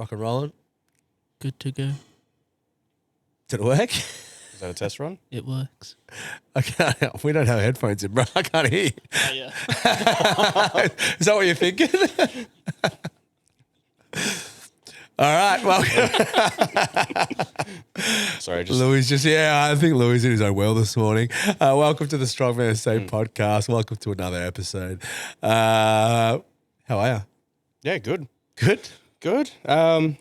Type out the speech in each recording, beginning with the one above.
Rock and rolling. Good to go. Did it work? Is that a test run? It works. I can't. We don't have headphones in, bro. I can't hear you. Oh, yeah. Is that what you're thinking? All right, welcome. Sorry, just Louis I think Louis is in his own world this morning. Welcome to the Strongmanway podcast. Welcome to another episode. How are you? yeah, good. Good? Good. No,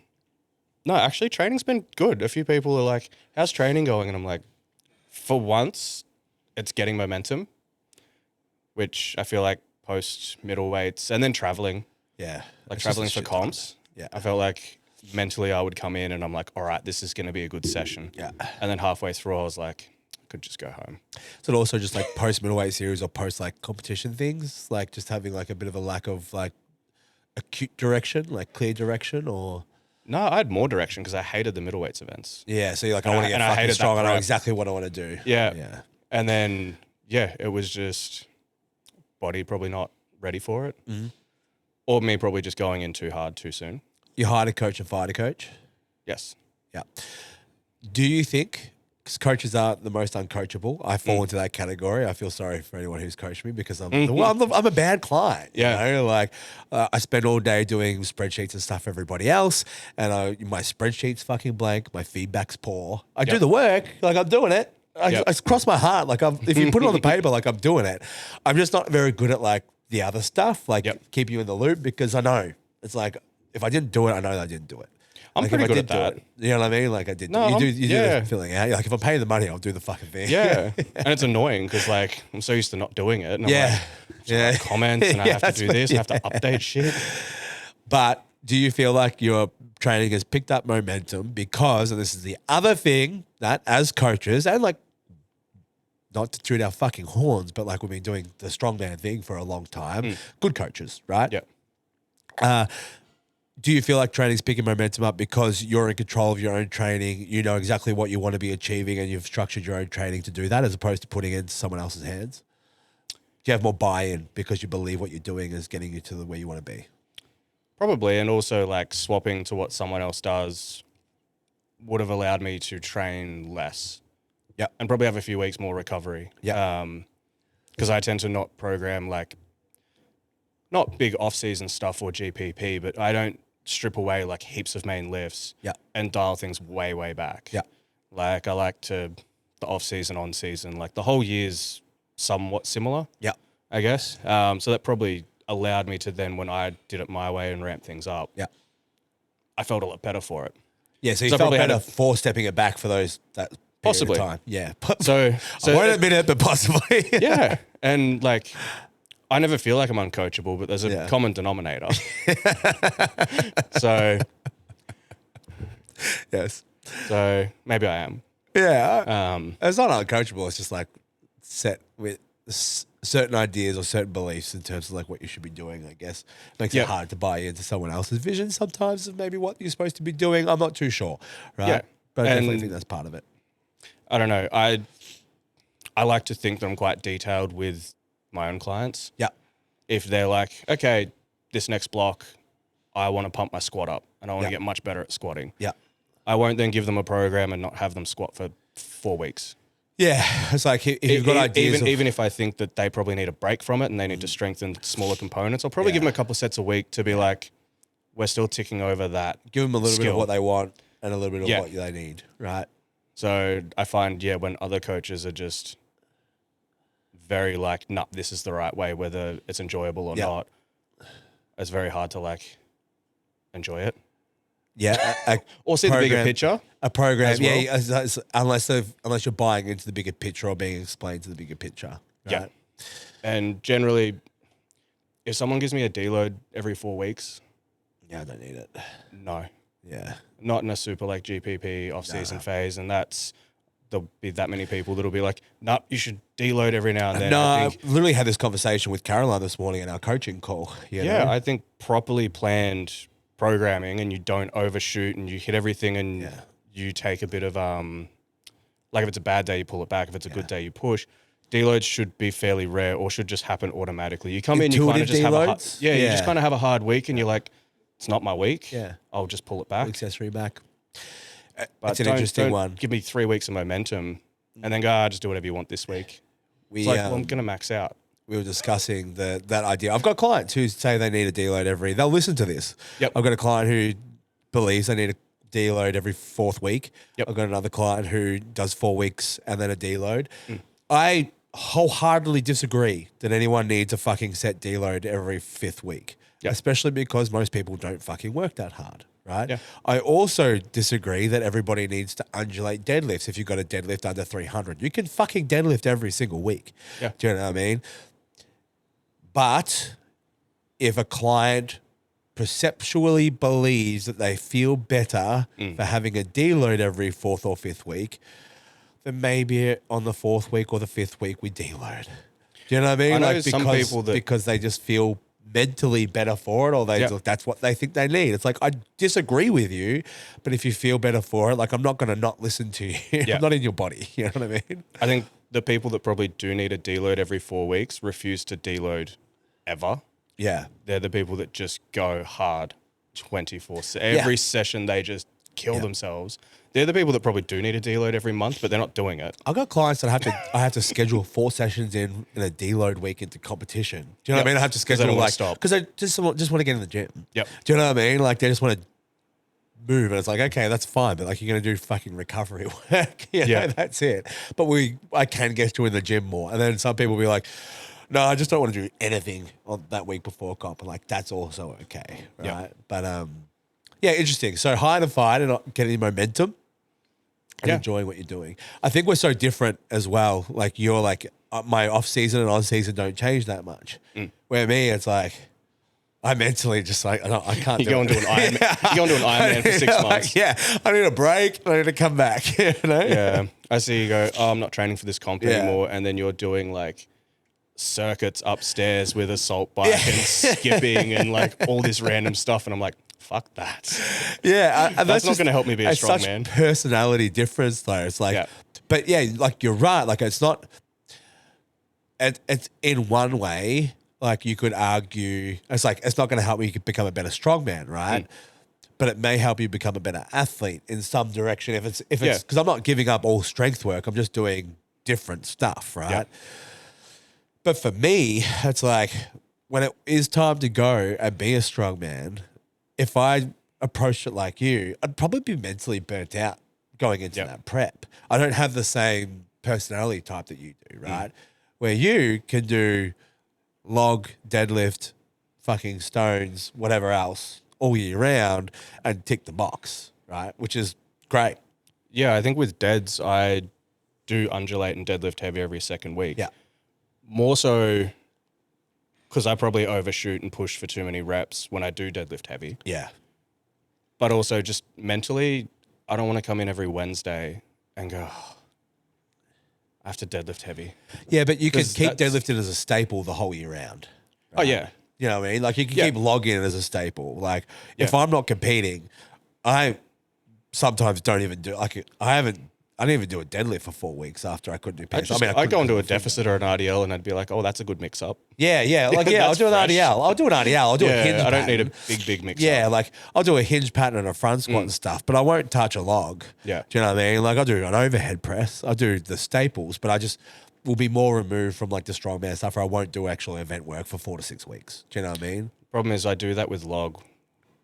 actually, training's been good. A few people are like, "How's training going?" And I'm like, for once, it's getting momentum, which I feel like post middleweights and then traveling, Yeah. like It's traveling just a for shit ton. comps. Yeah. I felt like mentally I would come in and I'm like, all right, this is going to be a good session. Yeah. And then halfway through, I was like, I could just go home. So it also just like post middleweight series or post like competition things, like just having like a bit of a lack of like acute direction, like clear direction, or No, I had more direction because I hated the middleweights events. yeah. So you're like, I And want I- to and get I fucking hated that strong. I know prep. exactly what I want to do. Yeah. Yeah. And then, yeah, it was just body probably not ready for it. Mm-hmm. Or me probably just going in too hard too soon. You hired a coach and fired a coach. Yes. Yeah. Do you think, because coaches are the most uncoachable, I fall into that category. I feel sorry for anyone who's coached me because I'm I'm a bad client. Yeah. You know? Like I spend all day doing spreadsheets and stuff for everybody else, and my spreadsheet's fucking blank. My feedback's poor. I do Yep. the work, like I'm doing it. Yep. I cross my heart. Like if you put it on the paper, like I'm doing it. I'm just not very good at like the other stuff, like Yep. keep you in the loop, because I know it's like if I didn't do it, I know that I didn't do it. I'm Like, pretty if I good did at do that. it, you know what I mean? Like I did. No, you do yeah. the filling out. You're like if I'm paying the money, I'll do the fucking thing. Yeah. And it's annoying because, like, I'm so used to not doing it. And I'm Yeah. like, Yeah. comments and I Yeah, have to that's do what- this. I have to update shit. But do you feel like your training has picked up momentum because, and this is the other thing that as coaches, and like not to toot our fucking horns, but like we've been doing the strongman thing for a long time, good coaches, right? Yeah. Do you feel like training's picking momentum up because you're in control of your own training, you know exactly what you want to be achieving, and you've structured your own training to do that, as opposed to putting it into someone else's hands? Do you have more buy-in because you believe what you're doing is getting you to where you want to be? Probably. And also, like, swapping to what someone else does would have allowed me to train less. Yeah. And probably have a few weeks more recovery. Yeah. Because I tend to not program, like, not big off-season stuff or GPP, but I don't strip away, like, heaps of main lifts Yeah. and dial things way, way back. Yeah. Like, I like to, the off-season, on-season, like, the whole year's somewhat similar, Yeah. I guess. So that probably allowed me to then, when I did it my way and ramped things up, Yeah. I felt a lot better for it. Yeah, so you So I felt probably had better for stepping it back for that period Possibly. of time. Yeah. So I won't admit it, but possibly. yeah. And like, I never feel like I'm uncoachable, but there's a Yeah. common denominator. so Yes. maybe I am. Yeah. Um, It's not uncoachable. It's just like set with certain ideas or certain beliefs in terms of like what you should be doing, I guess. Makes Yeah. it hard to buy into someone else's vision sometimes of maybe what you're supposed to be doing. I'm not too sure. Right. Yeah. But I definitely And- think that's part of it. I don't know. I like to think that I'm quite detailed with my own clients. Yeah. If they're like, okay, this next block, I want to pump my squat up and I want to Yeah. get much better at squatting. Yeah. I won't then give them a program and not have them squat for 4 weeks. Yeah. It's like if you've got ideas even if I think that they probably need a break from it and they need to strengthen smaller components, I'll probably give them a couple sets a week to be like, we're still ticking over that. give them a little bit of skill. what they want and a little bit of Yeah. what they need. Right. So I find, when other coaches are just very like, nah, this is the right way, whether it's enjoyable or Yeah. not, it's very hard to like enjoy it Yeah. or see the bigger Program. picture. A program, As well. unless you're buying into the bigger picture or being explained to the bigger picture. Right? Yeah. And generally, if someone gives me a deload every 4 weeks, Yeah, I don't need it. no, Yeah. not in a super like GPP off-season phase. And there'll be that many people that'll be like, nah, you should deload every now and then. No, I I think, literally had this conversation with Caroline this morning in our coaching call. You yeah, know? I think properly planned programming and you don't overshoot and you hit everything and Yeah. you take a bit of, like if it's a bad day, you pull it back. If it's a good day, you push. Deloads should be fairly rare or should just happen automatically. You come in, you kind of Intuitive just have a hard, deloads? you Yeah. just kind of have a hard week and you're like, it's not my week, Yeah. I'll just pull it back. Accessory back. But That's an interesting one. Give me 3 weeks of momentum and then go, just do whatever you want this week. We, It's like, well, I'm going to max out. we were discussing that idea. I've got clients who say they need a deload they'll listen to this. Yep. I've got a client who believes they need a deload every 4th week. Yep. I've got another client who does 4 weeks and then a deload. I wholeheartedly disagree that anyone needs a fucking set deload every 5th week, Yep. especially because most people don't fucking work that hard. Right. Yeah. I also disagree that everybody needs to undulate deadlifts. If you've got a deadlift under 300, you can fucking deadlift every single week. Yeah. Do you know what I mean? But if a client perceptually believes that they feel better for having a deload every 4th or 5th week, then maybe on the 4th week or the 5th week we deload. Do you know what I mean? I know some people that- because they just feel mentally better for it, or that's what they think they need. It's like, I disagree with you, but if you feel better for it, like, I'm not going to not listen to you. Yeah. I'm not in your body. You know what I mean? I think the people that probably do need a deload every 4 weeks refuse to deload ever. Yeah. They're the people that just go hard 24/7. Every session they just kill themselves. They're the people that probably do need a deload every month, but they're not doing it. I've got clients that I have to schedule 4 sessions in a deload week into competition. Do you know what I mean? I have to 'Cause they schedule don't wanna like, stop. because I just want to get in the gym. Yep. Do you know what I mean? Like, they just want to move, and it's like, okay, that's fine, but like, you're going to do fucking recovery work. Yeah. That's it. But I can get you in the gym more. And then some people will be like, no, I just don't want to do anything on that week before comp. And like, that's also okay. Right. Yep. But yeah, interesting. So high in the fight and getting momentum and Yeah. enjoying what you're doing. I think we're so different as well. Like, you're like, my off season and on season don't change that much. Where me, it's like, I mentally just like, I can't You do go it. into an Ironman. You go into an Ironman for 6 months. Yeah, I need a break. I need to come back. You know? Yeah. I see you go, oh, I'm not training for this comp Yeah. anymore. And then you're doing like circuits upstairs with a salt bike and skipping and like all this random stuff. And I'm like, fuck that. Yeah, and That's not gonna help me be a it's strong such man. personality difference, though. It's like, Yeah. but yeah, like, you're right. Like, it's not. It's in one way. Like, you could argue, it's like, it's not going to help you become a better strongman, right? But it may help you become a better athlete in some direction. If it's because I'm not giving up all strength work. I'm just doing different stuff, right? Yeah. But for me, it's like, when it is time to go and be a strongman, if I approached it like you, I'd probably be mentally burnt out going into that prep. I don't have the same personality type that you do, right? Where you can do log, deadlift, fucking stones, whatever else, all year round and tick the box, right? Which is great. Yeah. I think with deads, I do undulate and deadlift heavy every second week. Yeah. More so because I probably overshoot and push for too many reps when I do deadlift heavy. Yeah. But also just mentally, I don't want to come in every Wednesday and go, "Oh, I have to deadlift heavy." Yeah, but you can 'Cause keep that's- deadlifting as a staple the whole year round. Oh, yeah. You know what I mean? Like, you can Yeah. keep logging it as a staple. Like, if Yeah. I'm not competing, I sometimes don't even do, like, I didn't even do a deadlift for 4 weeks after I couldn't do pairs. I'd couldn't go into do a deficit or an RDL and I'd be like, oh, that's a good mix up. Yeah, like, I'll That's do an fresh. RDL. I'll do an RDL. I'll do a hinge I don't pattern. need a big mix Yeah, up. like, I'll do a hinge pattern and a front squat and stuff, but I won't touch a log. Yeah. Do you know what I mean? Like, I'll do an overhead press. I'll do the staples, but I just will be more removed from, like, the strongman stuff, or I won't do actual event work for 4 to 6 weeks. Do you know what I mean? Problem is I do that with log,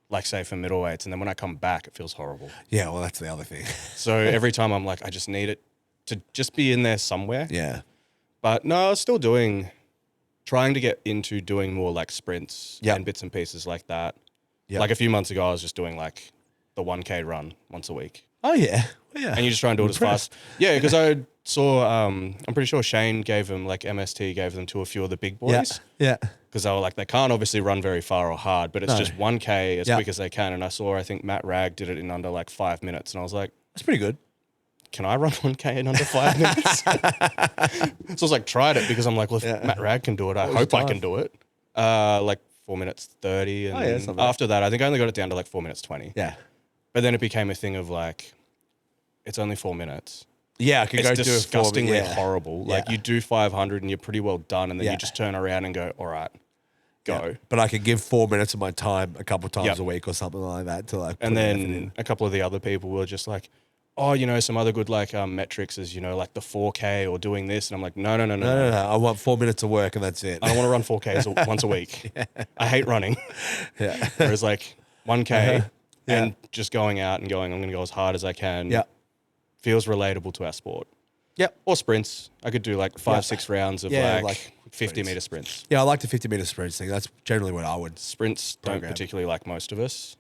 like say for middleweights, and then when I come back, it feels horrible. Yeah, well, that's the other thing. So every time I'm like, I just need it to just be in there somewhere. Yeah. But no, I was still trying to get into doing more like sprints and bits and pieces like that. Yep. Like a few months ago, I was just doing like the 1K run once a week. Oh, yeah. Yeah. And you just try and do it as Impressed. fast. Yeah, because I saw, I'm pretty sure Shane gave them, like MST gave them to a few of the big boys. Yeah. Because they were like, they can't obviously run very far or hard, but it's No. just 1K as Yeah. quick as they can. And I saw, I think Matt Ragg did it in under like 5 minutes. And I was like, That's pretty good. can I run 1K in under 5 minutes? So I was like, tried it because I'm like, well, if Matt Ragg can do it, I was hope your I time? can do it. Like 4 minutes 30. And Oh, yeah, that's not bad. after that, I think I only got it down to like 4 minutes 20. Yeah. But then it became a thing of like, it's only 4 minutes. Yeah, I could It's go do a disgustingly 4, horrible. Like Yeah. you do 500 and you're pretty well done, and then Yeah. you just turn around and go, all right, go. But I can give 4 minutes of my time a couple times Yep. a week or something like that to like. And put effort in. then a couple of the other people were just like, oh, you know, some other good like metrics is, you know, like the 4K or doing this. And I'm like, no. No. I want 4 minutes of work and that's it. I don't want to run 4Ks once a week. I hate running. Yeah. Whereas like 1K Yeah. and just going out and going, I'm going to go as hard as I can. Yeah. Feels relatable to our sport. Yep. Or sprints. I could do like 5-6 rounds of like 50 sprints. meter sprints. Yeah, I like the 50-meter sprints thing. That's generally what I would. Sprints don't Program. particularly like most of us.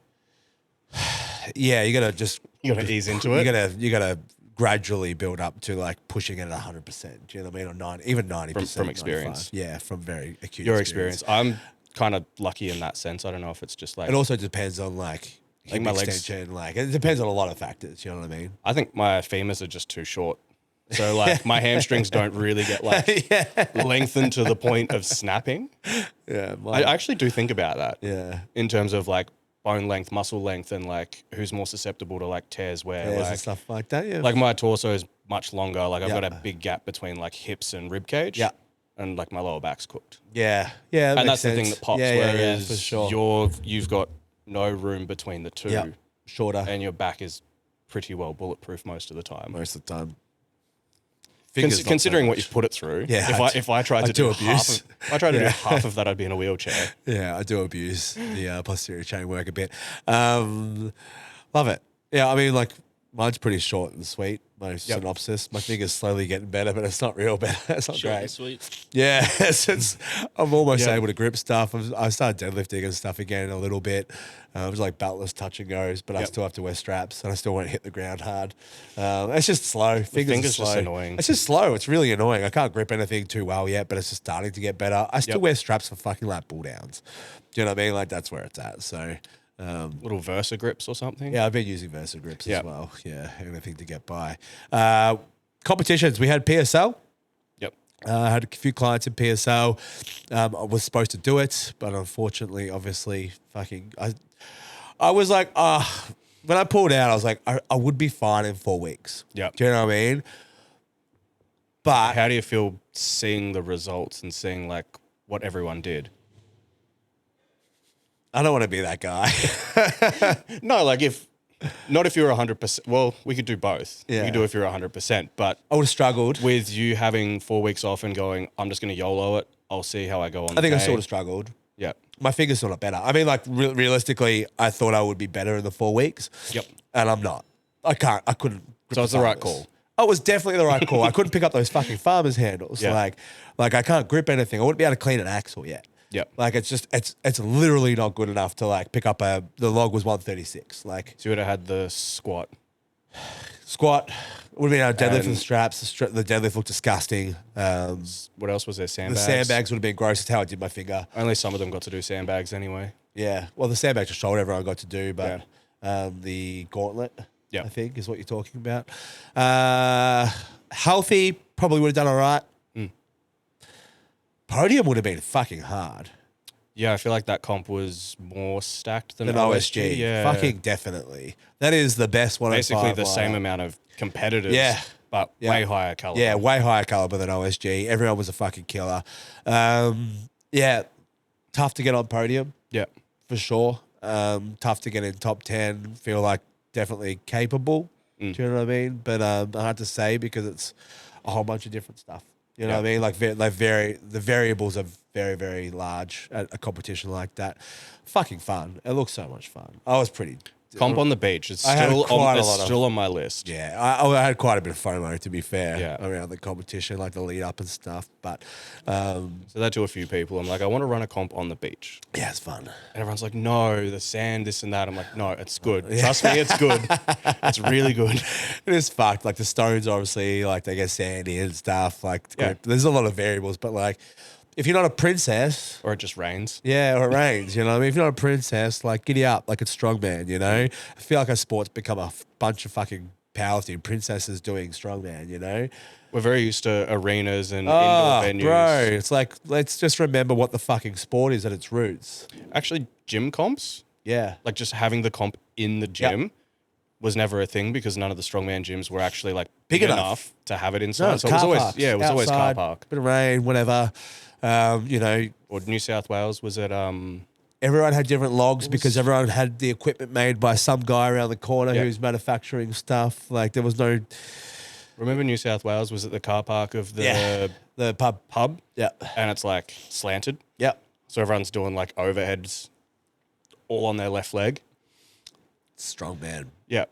Yeah, you gotta just. You got to ease into it. You gotta gradually build up to like pushing it at 100%. Do you know what I mean? Or 90, even 90% From experience. 95. Yeah, from very acute. Your experience. I'm kind of lucky in that sense. I don't know if it's just like. It also depends on like hip my legs- extension. Like it depends on a lot of factors. You know what I mean? I think my femurs are just too short. So like my hamstrings don't really get like lengthened to the point of snapping. Yeah, I actually do think about that. yeah. In terms of like bone length, muscle length, and like who's more susceptible to like tears where Tears like and stuff like that. Yeah, like my torso is much longer. Like I've Yeah. got a big gap between like hips and rib cage. Yeah. And like my lower back's cooked. yeah. That And makes that's the thing sense. that pops. Yeah, whereas for sure. you've got no room between the two. Yeah, shorter And your back is pretty well bulletproof most of the time. most of the time. Fingers not so Considering what much. you've put it through, Yeah, if I tried to do abuse. do half of that, I'd be in a wheelchair. Yeah, I do abuse the posterior chain work a bit. Love it. Yeah, I mean, like, mine's pretty short and sweet, my synopsis. My finger's slowly getting better, but it's not real better. It's not Short and great. sweet. Yeah, I'm almost Yeah. able to grip stuff. I started deadlifting and stuff again a little bit. It was like beltless touch and goes, but I still have to wear straps and I still won't hit the ground hard. It's just slow. Fingers are finger's slow. just annoying. It's just slow. It's really annoying. I can't grip anything too well yet, but it's just starting to get better. I still wear straps for fucking like pull downs. Do you know what I mean? Like that's where it's at. So Little Versa grips or something. yeah, I've been using Versa grips Yeah. as well. Yeah, anything to get by. Competitions. We had PSL. Yep. I had a few clients in PSL. I was supposed to do it, but unfortunately, obviously, I was like, when I pulled out, I was like, I would be fine in 4 weeks. Yep. Do you know what I mean? But How do you feel seeing the results and seeing like what everyone did? I don't want to be that guy. No, like not if you're 100%. Well, we could do both. Yeah. We could do if you're 100%. But I would have struggled. with you having 4 weeks off and going, I'm just going to YOLO it. I'll see how I go on. I think I the day. sort of struggled. Yeah. My finger's still not better. I mean, like realistically, I thought I would be better in the 4 weeks. Yep. And I'm not. I couldn't. grip So it's the right farmers. call. Oh, it was definitely the right call. I couldn't pick up those fucking farmer's handles. Yeah. Like I can't grip anything. I wouldn't be able to clean an axle yet. Yep. Like it's literally not good enough to like pick up the log was 136. Like So you would have had the squat. squat would have been able to deadlift And- the straps. The deadlift looked disgusting. What else was there? The Sandbags. sandbags would have been gross. That's how I did my finger. Only some of them got to do sandbags anyway. Yeah. Well, the sandbags are shoulder everyone got to do, but the gauntlet, Yeah. I think, is what you're talking about. Healthy, probably would have done all right. Podium would have been fucking hard. Yeah, I feel like that comp was more stacked than Than OSG. OSG. Yeah. Fucking definitely. That is the best one. Basically the same amount of competitors. Yeah. But Yeah. way higher caliber. Yeah, way higher caliber than OSG. Everyone was a fucking killer. Yeah, tough to get on podium Yeah. for sure. Tough to get in top 10. Feel like definitely capable. Do you know what I mean? But hard to say because it's a whole bunch of different stuff. You know what I mean? Like the variables are very, very large at a competition like that. Fucking fun. It looks so much fun. I was pretty. Comp on the beach. It's I had still quite on, a it's lot of- still on my list. Yeah, I had quite a bit of FOMO to be fair. Yeah. Around the competition, like the lead up and stuff. But So that to a few people. I'm like, I want to run a comp on the beach. yeah, it's fun. And everyone's like, no, the sand, this and that. I'm like, no, it's good. Trust me, it's good. It's really good. It is fucked. Like the stones, obviously, like they get sandy and stuff. Like there's a lot of variables, but like if you're not a princess, Or it just rains. yeah, or it rains, you know what I mean? If you're not a princess, like giddy up, like it's strongman, you know? I feel like our sport's become a bunch of fucking powerlifting princesses doing strongman, you know? We're very used to arenas and Oh, indoor venues. bro, it's like, let's just remember what the fucking sport is at its roots. Actually, gym comps, Yeah. like just having the comp in the gym was never a thing because none of the strongman gyms were actually like big enough to have it inside. No, so it was always, parks, it was always car outside, park. bit of rain, whatever. You know, or New South Wales, was it Everyone had different logs because everyone had the equipment made by some guy around the corner who's manufacturing stuff. Like there was no. Remember New South Wales was at the car park of the pub? Yeah. And it's like slanted. Yeah. So everyone's doing like overheads all on their left leg. Strong man. Yeah.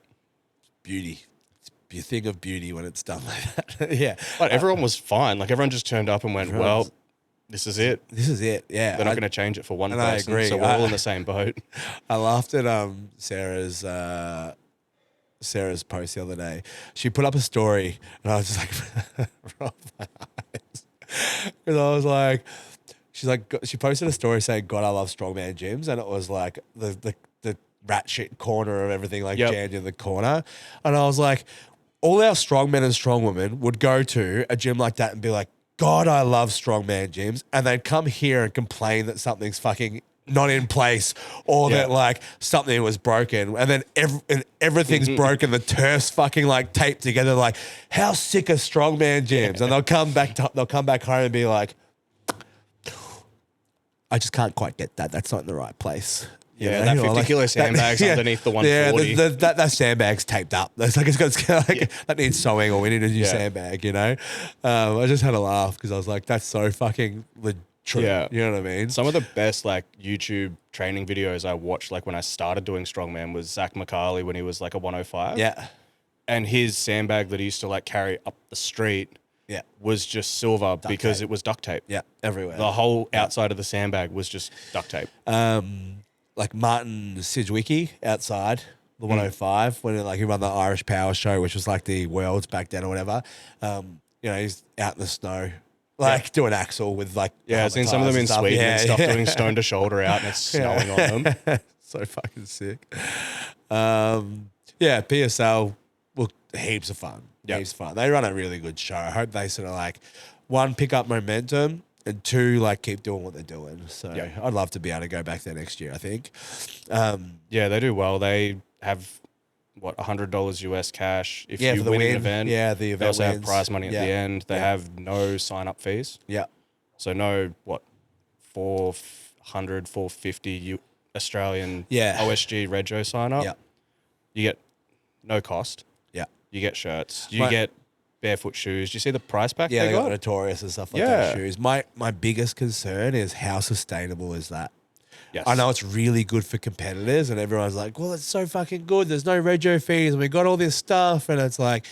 Beauty. It's a thing of beauty when it's done like that. Yeah. But everyone was fine. Like everyone just turned up and went, well, this is it. This is it. Yeah. They're not going to change it for one person. I agree. So we're all in the same boat. I laughed at Sarah's post the other day. She put up a story and I was just like, rolled my eyes. Because I was like, she posted a story saying, God, I love strongman gyms. And it was like the rat shit corner of everything, like jammed in the corner. And I was like, all our strongmen and strongwomen would go to a gym like that and be like, God, I love strongman gyms. And they'd come here and complain that something's fucking not in place or that like something was broken. And then everything's broken. The turf's fucking like taped together. Like, how sick are strongman gyms? And they'll come back home and be like, I just can't quite get that. That's not in the right place. Yeah, that 50 kilo sandbag's underneath the 140. Yeah, that sandbag's taped up. It's like that needs sewing, or we need a new sandbag. You know, I just had a laugh because I was like, that's so fucking true. Yeah, you know what I mean. Some of the best like YouTube training videos I watched, like when I started doing strongman, was Zach McCarley when he was like a 105. Yeah, and his sandbag that he used to like carry up the street. Yeah, was just silver because it was duct tape. Yeah, everywhere. The whole outside of the sandbag was just duct tape. Like Martin Sidgwicky outside the 105 when he run the Irish Power Show, which was like the world's back then or whatever. He's out in the snow, doing axle with like I've seen some of them in Sweden and stuff doing stone to shoulder out and it's snowing on them. So fucking sick. PSL, look, heaps of fun. Yep. Heaps of fun. They run a really good show. I hope they sort of like one, pick up momentum, and two, like keep doing what they're doing. So I'd love to be able to go back there next year, I think. They do well. They have $100 US cash if you win an event. Yeah, the event they also wins. have prize money at the end. They have no sign up fees. Yeah. So no 400, 450 Australian OSG Rego sign up. Yeah. You get no cost. Yeah. You get shirts. You get barefoot shoes. Do you see the price pack they got Notorious and stuff like that shoes. My biggest concern is how sustainable is that? Yes. I know it's really good for competitors and everyone's like, well, it's so fucking good. There's no rego fees and we got all this stuff. And it's like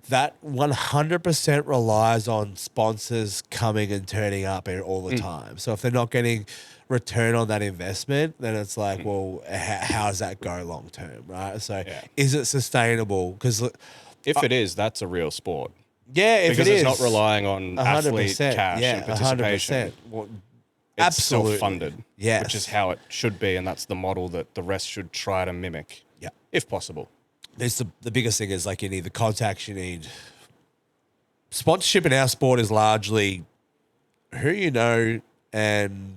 that 100% relies on sponsors coming and turning up all the time. So if they're not getting return on that investment, then it's like, well, how does that go long term, right? So is it sustainable? Because if it is, that's a real sport. Yeah, if because it is. Because it's not relying on athlete cash and participation. 100%. Well, it's absolutely. self-funded, which is how it should be, and that's the model that the rest should try to mimic, if possible. There's the biggest thing is like you need the contacts, you need sponsorship in our sport is largely who you know and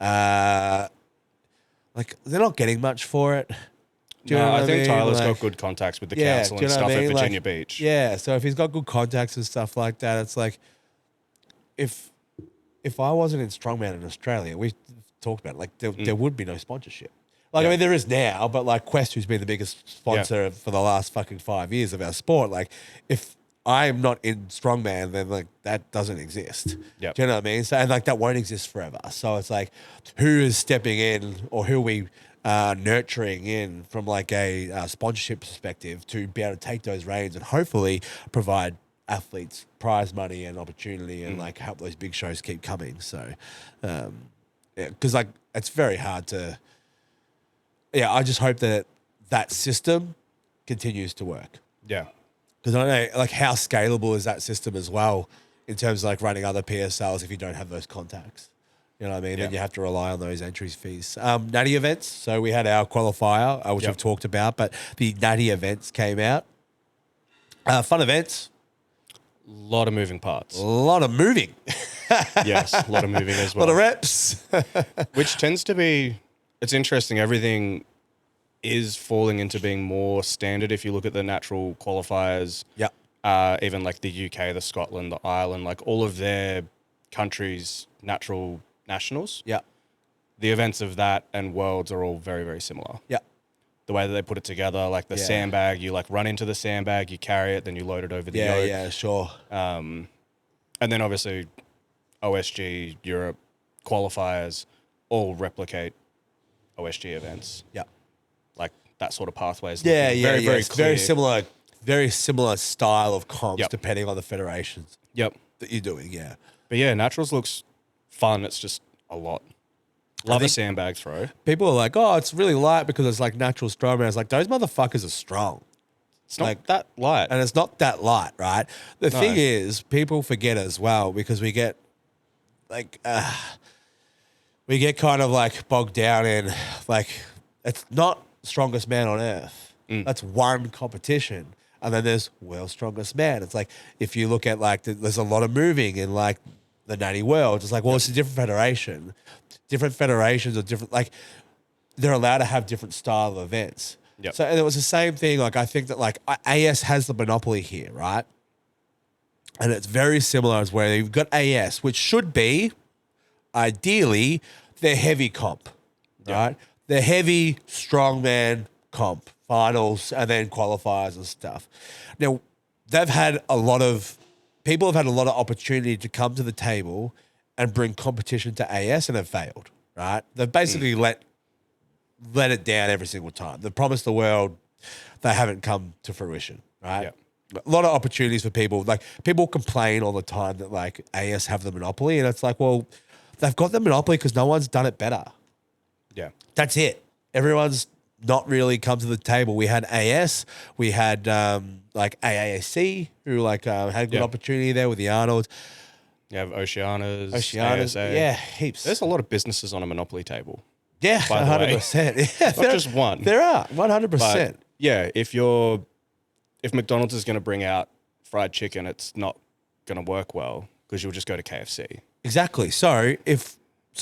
like they're not getting much for it. I think Tyler's got good contacts with the council and stuff at Virginia Beach. Yeah, so if he's got good contacts and stuff like that, it's like if I wasn't in strongman in Australia, we talked about it, like there would be no sponsorship. Like I mean, there is now, but like Quest, who's been the biggest sponsor for the last fucking 5 years of our sport, like if I am not in strongman, then like that doesn't exist. Yep. Do you know what I mean? So and like that won't exist forever. So it's like who is stepping in or who are we nurturing in from like a sponsorship perspective to be able to take those reins and hopefully provide athletes prize money and opportunity and like help those big shows keep coming. So, because like it's very hard to. Yeah, I just hope that system continues to work. Yeah, because I know like how scalable is that system as well in terms of like running other PSLs if you don't have those contacts. You know what I mean? Then you have to rely on those entries fees. Natty events. So we had our qualifier, which we've talked about, but the Natty events came out. Fun events. A lot of moving parts. A lot of moving. Yes, a lot of moving as well. A lot of reps. Which tends to be, it's interesting. Everything is falling into being more standard if you look at the natural qualifiers. Yeah. Even like the UK, the Scotland, the Ireland, like all of their countries' natural nationals. Yeah. The events of that and worlds are all very, very similar. Yeah. The way that they put it together, like the sandbag, you like run into the sandbag, you carry it, then you load it over the yoke. Yeah, sure. And then obviously OSG, Europe, qualifiers all replicate OSG events. Yeah. Like that sort of pathway is Very, very it's clear. very similar style of comps Yep. depending on the federations Yep. that you're doing, yeah. But yeah, naturals looks fun. It's just a lot. Love a sandbag throw. People are like, oh, it's really light because it's like natural strongman. It's like, those motherfuckers are strong. It's not that light. And it's not that light, right? The thing is, people forget as well because we get like, we get kind of like bogged down in like, it's not strongest man on earth. That's one competition. And then there's world's strongest man. It's like, if you look at like, there's a lot of moving in like the natty world. It's like, well, it's a different federation. Different federations are different, like they're allowed to have different style of events. Yep. So, and it was the same thing. Like, I think that like AS has the monopoly here, right? And it's very similar as where you've got AS, which should be ideally their heavy comp, right? The heavy strongman comp finals and then qualifiers and stuff. Now, they've had a lot of people have had a lot of opportunity to come to the table and bring competition to AS and have failed, right? They've basically let it down every single time. They've promised the world, they haven't come to fruition, right? Yeah. A lot of opportunities for people. Like, people complain all the time that like AS have the monopoly, and it's like, well, they've got the monopoly because no one's done it better. Yeah. That's it. Everyone's not really come to the table. We had AS, we had like AASC, who like had a good opportunity there with the Arnolds. You have Oceanas, ASA. Yeah, heaps. There's a lot of businesses on a monopoly table. Yeah, by the way. 100%. Yeah, Not just one. There are, 100%. But yeah, if McDonald's is going to bring out fried chicken, it's not going to work well because you'll just go to KFC. Exactly. So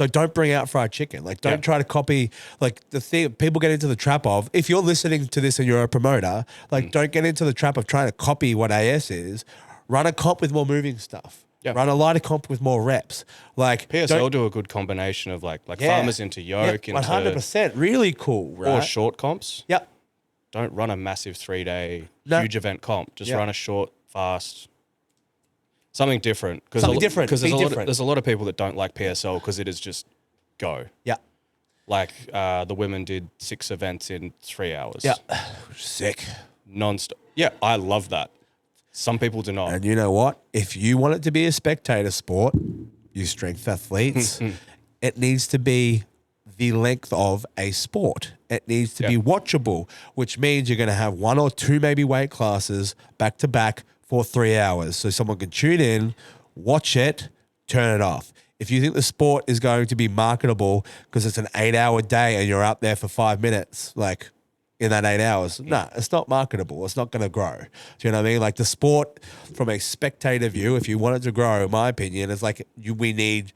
don't bring out fried chicken. Like, don't try to copy. Like, the thing people get into the trap of, if you're listening to this and you're a promoter, like, don't get into the trap of trying to copy what AS is. Run a comp with more moving stuff. Yeah. Run a lighter comp with more reps. Like, PSL do a good combination of like farmers into yoke, into 100%. Really cool, right? or short comps. Yep. Don't run a massive 3-day huge event comp. Just Yeah. run a short, fast, something different. Something different. Because Be different. there's a lot of people that don't like PSL because it is just go. Yeah. Like the women did 6 events in 3 hours. Yeah. Sick. Non-stop. Yeah, I love that. Some people do not. And you know what? If you want it to be a spectator sport, you strength athletes, it needs to be the length of a sport. It needs to be watchable, which means you're going to have 1 or 2 maybe weight classes back to back for 3 hours. So someone can tune in, watch it, turn it off. If you think the sport is going to be marketable because it's an 8-hour day and you're up there for 5 minutes, like, in that 8 hours, no, it's not marketable. It's not going to grow. Do you know what I mean? Like, the sport, from a spectator view, if you want it to grow, in my opinion, is like we need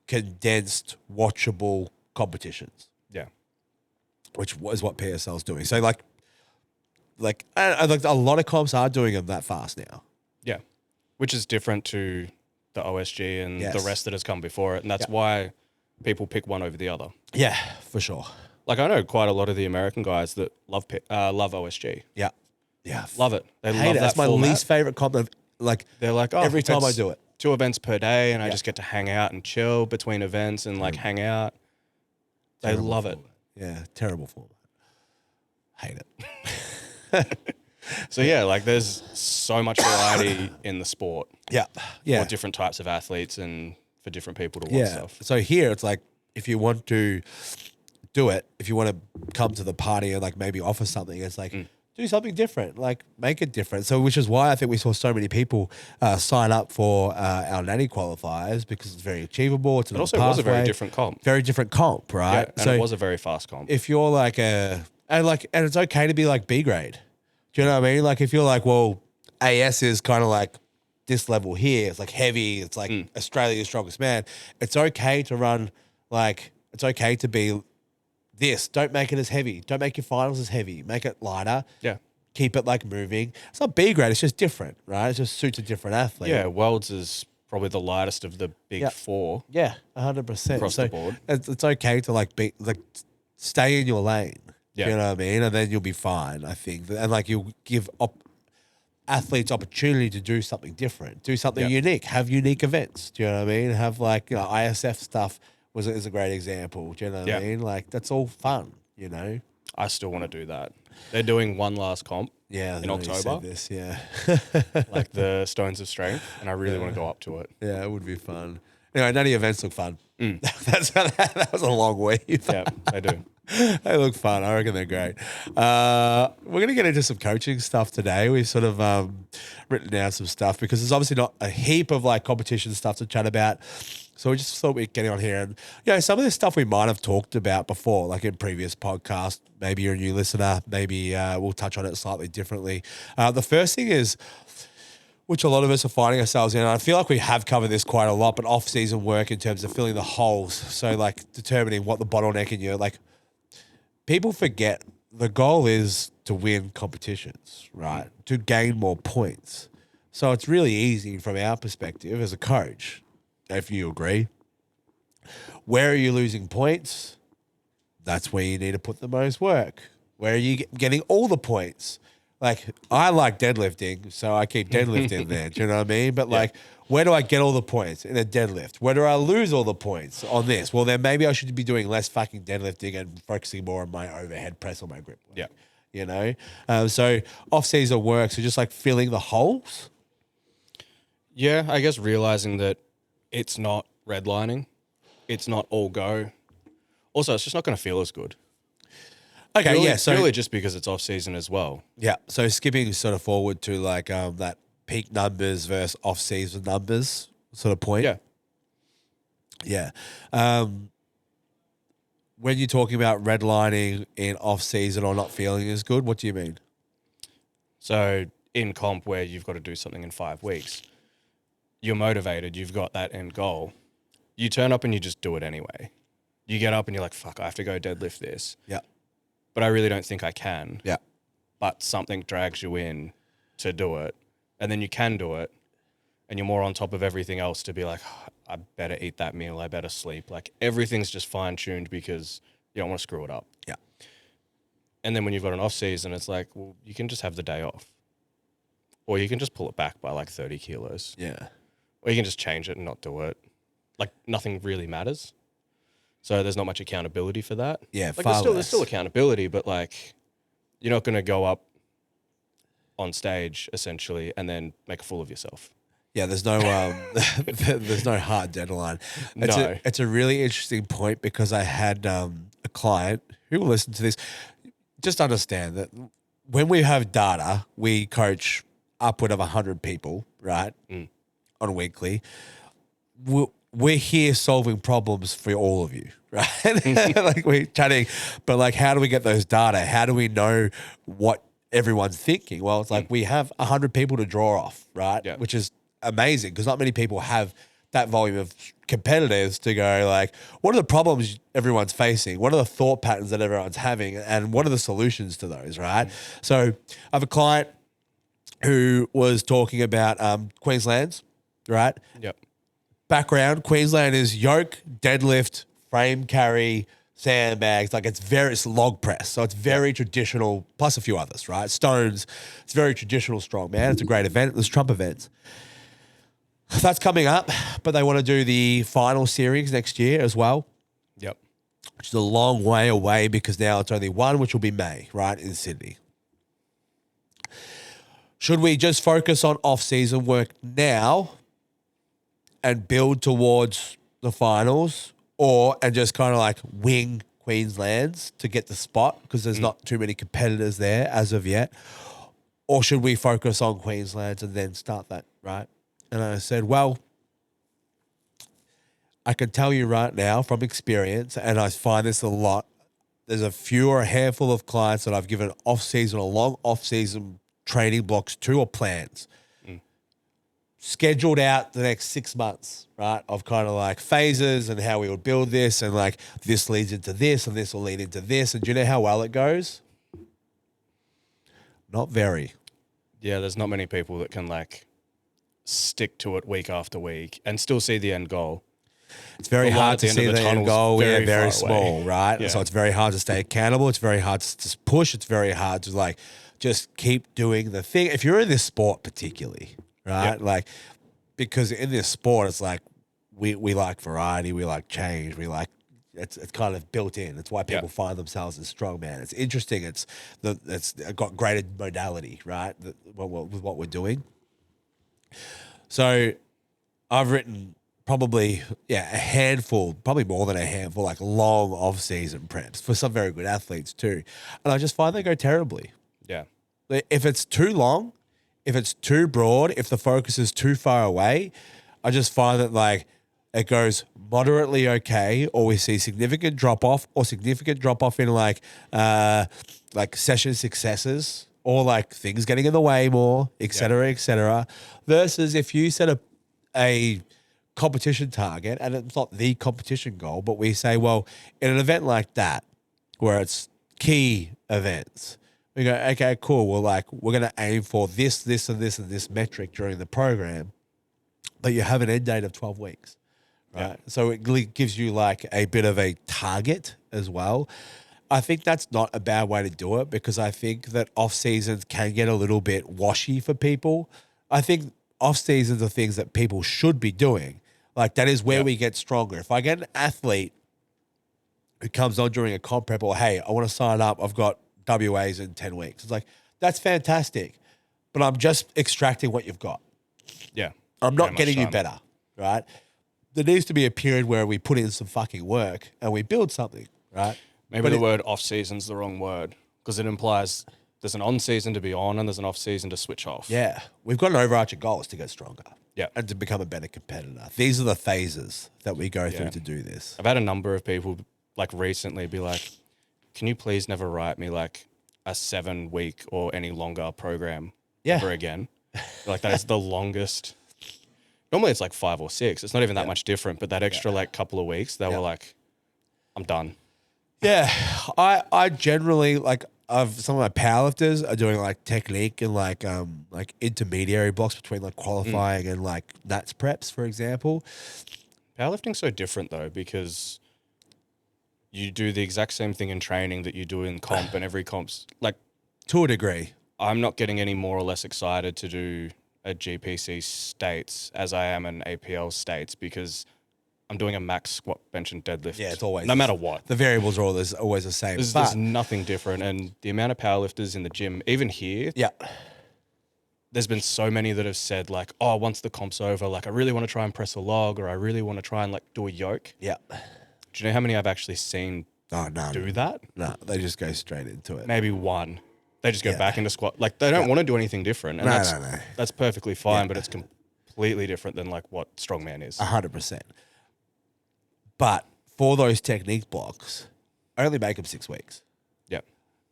condensed, watchable competitions. Yeah. Which is what PSL is doing. So like a lot of comps are doing them that fast now. Yeah. Which is different to the OSG and the rest that has come before it. And that's why people pick one over the other. Yeah, for sure. Like, I know quite a lot of the American guys that love OSG. Yeah. Yeah. Love it. They Hate love it. that That's my format. least favorite comp. Like, They're like, oh, every time I it's do it. 2 events per day and I just get to hang out and chill between events and like hang out. They Terrible love it. format. Yeah, terrible format. Hate it. So yeah, like there's so much variety in the sport Yeah. for different types of athletes and for different people to watch stuff. So here it's like, if you want to do it, if you want to come to the party and like maybe offer something, it's like, do something different, like make it different. So, which is why I think we saw so many people sign up for our nanny qualifiers, because it's very achievable. It's It also was a very different comp. Very different comp, Yeah, right? and it was a very fast comp. If you're like and it's okay to be like B grade. Do you know what I mean? Like, if you're like, well, AS is kind of like this level here. It's like heavy. It's like Australia's strongest man. It's okay to run like, it's okay to be this. Don't make it as heavy. Don't make your finals as heavy. Make it lighter. Yeah. Keep it like moving. It's not B grade. It's just different, right? It just suits a different athlete. Yeah, Worlds is probably the lightest of the big Yeah. four Yeah, 100%. across the board. It's okay to like stay in your lane. Yeah. You know what I mean? And then you'll be fine, I think. And like you'll give athletes opportunity to do something different, do something Yeah. unique, have unique events. Do you know what I mean? Have like, ISF stuff is a great example. Do you know what I Yeah. mean? Like that's all fun, you know? I still want to do that. They're doing one last comp Yeah. in I know you said October, this, yeah. like the Stones of Strength, and I really want to go up to it. Yeah, it would be fun. Anyway, none of the events look fun. That was a long week. Yeah, they do. They look fun. I reckon they're great. We're going to get into some coaching stuff today. We've sort of written down some stuff because there's obviously not a heap of like competition stuff to chat about. So we just thought we'd get on here and, some of this stuff we might have talked about before, like in previous podcasts. Maybe you're a new listener. Maybe we'll touch on it slightly differently. The first thing is, which a lot of us are finding ourselves in. And I feel like we have covered this quite a lot, but off-season work in terms of filling the holes. So like determining what the bottleneck in your, like people forget the goal is to win competitions, right? To gain more points. So it's really easy from our perspective as a coach, if you agree. Where are you losing points? That's where you need to put the most work. Where are you getting all the points? Like, I like deadlifting, so I keep deadlifting there. Do you know what I mean? But, like, where do I get all the points in a deadlift? Where do I lose all the points on this? Well, then maybe I should be doing less fucking deadlifting and focusing more on my overhead press or my grip work. Yeah. You know? So, off-season work, so just, like, filling the holes. Yeah, I guess realizing that it's not redlining. It's not all go. Also, it's just not going to feel as good. Okay, Purely, So purely just because it's off season as well. yeah, so skipping sort of forward to like that peak numbers versus off season numbers sort of point. Yeah. When you're talking about redlining in off season or not feeling as good, what do you mean? So in comp where you've got to do something in 5 weeks, you're motivated, you've got that end goal. You turn up and you just do it anyway. You get up and you're like, fuck, I have to go deadlift this. Yeah. But I really don't think I can. Yeah. But something drags you in to do it. And then you can do it. And you're more on top of everything else to be like, oh, I better eat that meal. I better sleep. Like everything's just fine tuned because you don't want to screw it up. Yeah. And then when you've got an off season, it's like, well, you can just have the day off. Or you can just pull it back by like 30 kilos. Yeah. Or you can just change it and not do it. Like nothing really matters. So there's not much accountability for that. Yeah, like far there's less. still accountability, but like you're not going to go up on stage essentially and then make a fool of yourself. Yeah, there's no there's no hard deadline. No. It's a really interesting point because I had a client who will listen to this. Just understand that when we have data, we coach upward of 100 people, right, on weekly. We're here solving problems for all of you, right? Like we're chatting, but like, how do we get those data? How do we know what everyone's thinking? Well, it's like we have 100 people to draw off, right? Yeah. Which is amazing because not many people have that volume of competitors to go like, what are the problems everyone's facing? What are the thought patterns that everyone's having? And what are the solutions to those, right? So I have a client who was talking about Queensland's, right? Yep. Background, Queensland is yoke, deadlift, frame carry, sandbags. Like it's log press. So it's very traditional, plus a few others, right? Stones. It's very traditional strongman. It's a great event. There's Trump events. That's coming up, but they want to do the final series next year as well, Yep. which is a long way away because now it's only one, which will be May, right, in Sydney. Should we just focus on off-season work now and build towards the finals and just kind of like wing Queensland's to get the spot because there's not too many competitors there as of yet? Or should we focus on Queensland's and then start that, right? And I said, well, I can tell you right now from experience, and I find this a lot, there's a handful of clients that I've given off-season or long off-season training blocks to or plans. Scheduled out the next 6 months, right? Of kind of like phases and how we would build this and like this leads into this and this will lead into this. And do you know how well it goes? Not very. Yeah, there's not many people that can like stick to it week after week and still see the end goal. It's very The light hard at the to end of see the the end tunnel's goal. very We're very far away. small, right? Yeah. So it's very hard to stay accountable. It's very hard to just push. It's very hard to like just keep doing the thing. If you're in this sport particularly, right? Yep. Like, because in this sport, it's like we like variety, we like change, we like it's kind of built in. It's why people find themselves as strongman. It's interesting. It's got greater modality, right? With what we're doing. So I've written probably a handful, probably more than a handful, like long off-season preps for some very good athletes too, and I just find they go terribly. Yeah. If it's too long, if it's too broad, if the focus is too far away, I just find that like it goes moderately okay, or we see significant drop off in like session successes, or like things getting in the way more, et cetera, et cetera. Versus if you set a competition target, and it's not the competition goal, but we say, well, in an event like that, where it's key events, we go, okay, cool. Well, like we're going to aim for this, and this metric during the program, but you have an end date of 12 weeks, right? Yeah. So it gives you like a bit of a target as well. I think that's not a bad way to do it, because I think that off seasons can get a little bit washy for people. I think off seasons are things that people should be doing. Like that is where we get stronger. If I get an athlete who comes on during a comp prep, or hey, I want to sign up, I've got WAs in 10 weeks. It's like, that's fantastic, but I'm just extracting what you've got. Yeah. I'm not getting you better, right? There needs to be a period where we put in some fucking work and we build something, right? Maybe the word off season's the wrong word, because it implies there's an on season to be on and there's an off season to switch off. Yeah. We've got an overarching goal is to get stronger. Yeah. And to become a better competitor. These are the phases that we go through to do this. I've had a number of people like recently be like, can you please never write me like a 7-week or any longer program ever again? Like that is the longest. Normally it's like 5 or 6. It's not even that much different, but that extra like couple of weeks, they were like, I'm done. Yeah. I generally like, some of my powerlifters are doing like technique and like intermediary blocks between like qualifying and like Nats preps, for example. Powerlifting's so different though, because you do the exact same thing in training that you do in comp, and every comp's like, to a degree. I'm not getting any more or less excited to do a GPC states as I am an APL states, because I'm doing a max squat, bench, and deadlift. Yeah, it's always no matter what. The variables are always the same. There's nothing different, and the amount of powerlifters in the gym, even here, there's been so many that have said like, oh, once the comp's over, like I really want to try and press a log, or I really want to try and like do a yoke. Yeah. Do you know how many I've actually seen do that? No, they just go straight into it. Maybe one. They just go back into squat. Like they don't want to do anything different, and that's perfectly fine. But it's completely different than like what strongman is. 100%. But for those technique blocks, I only make them 6 weeks. Yeah.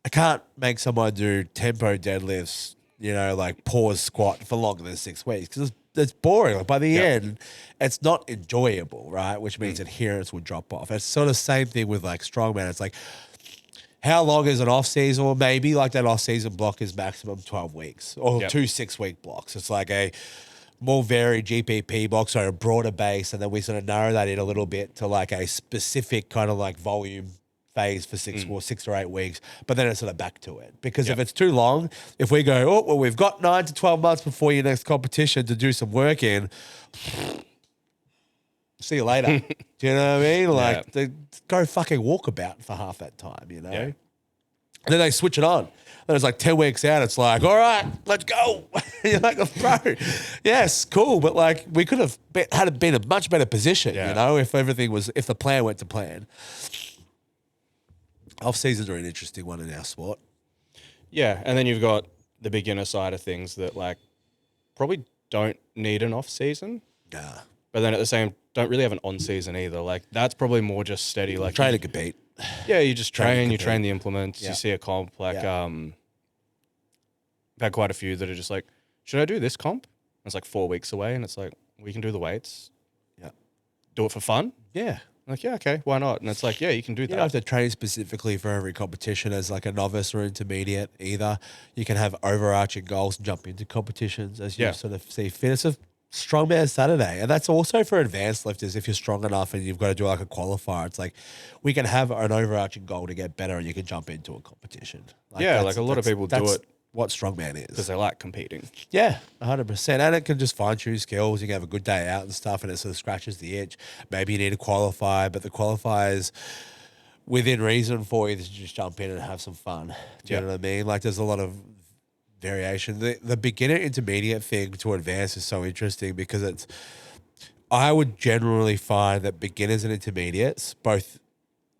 I can't make someone do tempo deadlifts, like pause squat for longer than 6 weeks, because it's boring. Like by the end, it's not enjoyable, right? Which means adherence will drop off. It's sort of the same thing with like strongman. It's like, how long is an off season? Or maybe like that off season block is maximum 12 weeks or 2 6-week blocks. It's like a more varied GPP block, so a broader base, and then we sort of narrow that in a little bit to like a specific kind of like volume phase for 6 or 8 weeks, but then it's sort of back to it. Because if it's too long, if we go, oh, well, we've got 9 to 12 months before your next competition to do some work in, see you later. Do you know what I mean? Like, they go fucking walkabout for half that time, Yeah. And then they switch it on. Then it's like 10 weeks out, it's like, all right, let's go. You're like, bro, yes, cool. But like, we could have been a much better position, if if the plan went to plan. Off seasons are an interesting one in our sport. Yeah. And then you've got the beginner side of things that like probably don't need an off season. Nah. But then at the same, don't really have an on season either. Like that's probably more just steady. Like trying to compete. Yeah, you just train, you train the implements, you see a comp. Like, I've had quite a few that are just like, should I do this comp? And it's like 4 weeks away, and it's like, we can do the weights. Yeah. Do it for fun? Yeah. I'm like, yeah, okay, why not? And it's like, yeah, you can do that. You don't have to train specifically for every competition as like a novice or intermediate either. You can have overarching goals and jump into competitions as you sort of see fit. It's Strongman Saturday. And that's also for advanced lifters. If you're strong enough and you've got to do like a qualifier, it's like we can have an overarching goal to get better and you can jump into a competition. Yeah, like a lot of people do that's it what strongman because is. they like competing. Yeah, 100%. And it can just fine tune skills. You can have a good day out and stuff and it sort of scratches the itch. Maybe you need to qualify, but the qualifiers within reason for you to just jump in and have some fun. Do you know what I mean? Like there's a lot of variation. The beginner intermediate thing to advanced is so interesting because I would generally find that beginners and intermediates, both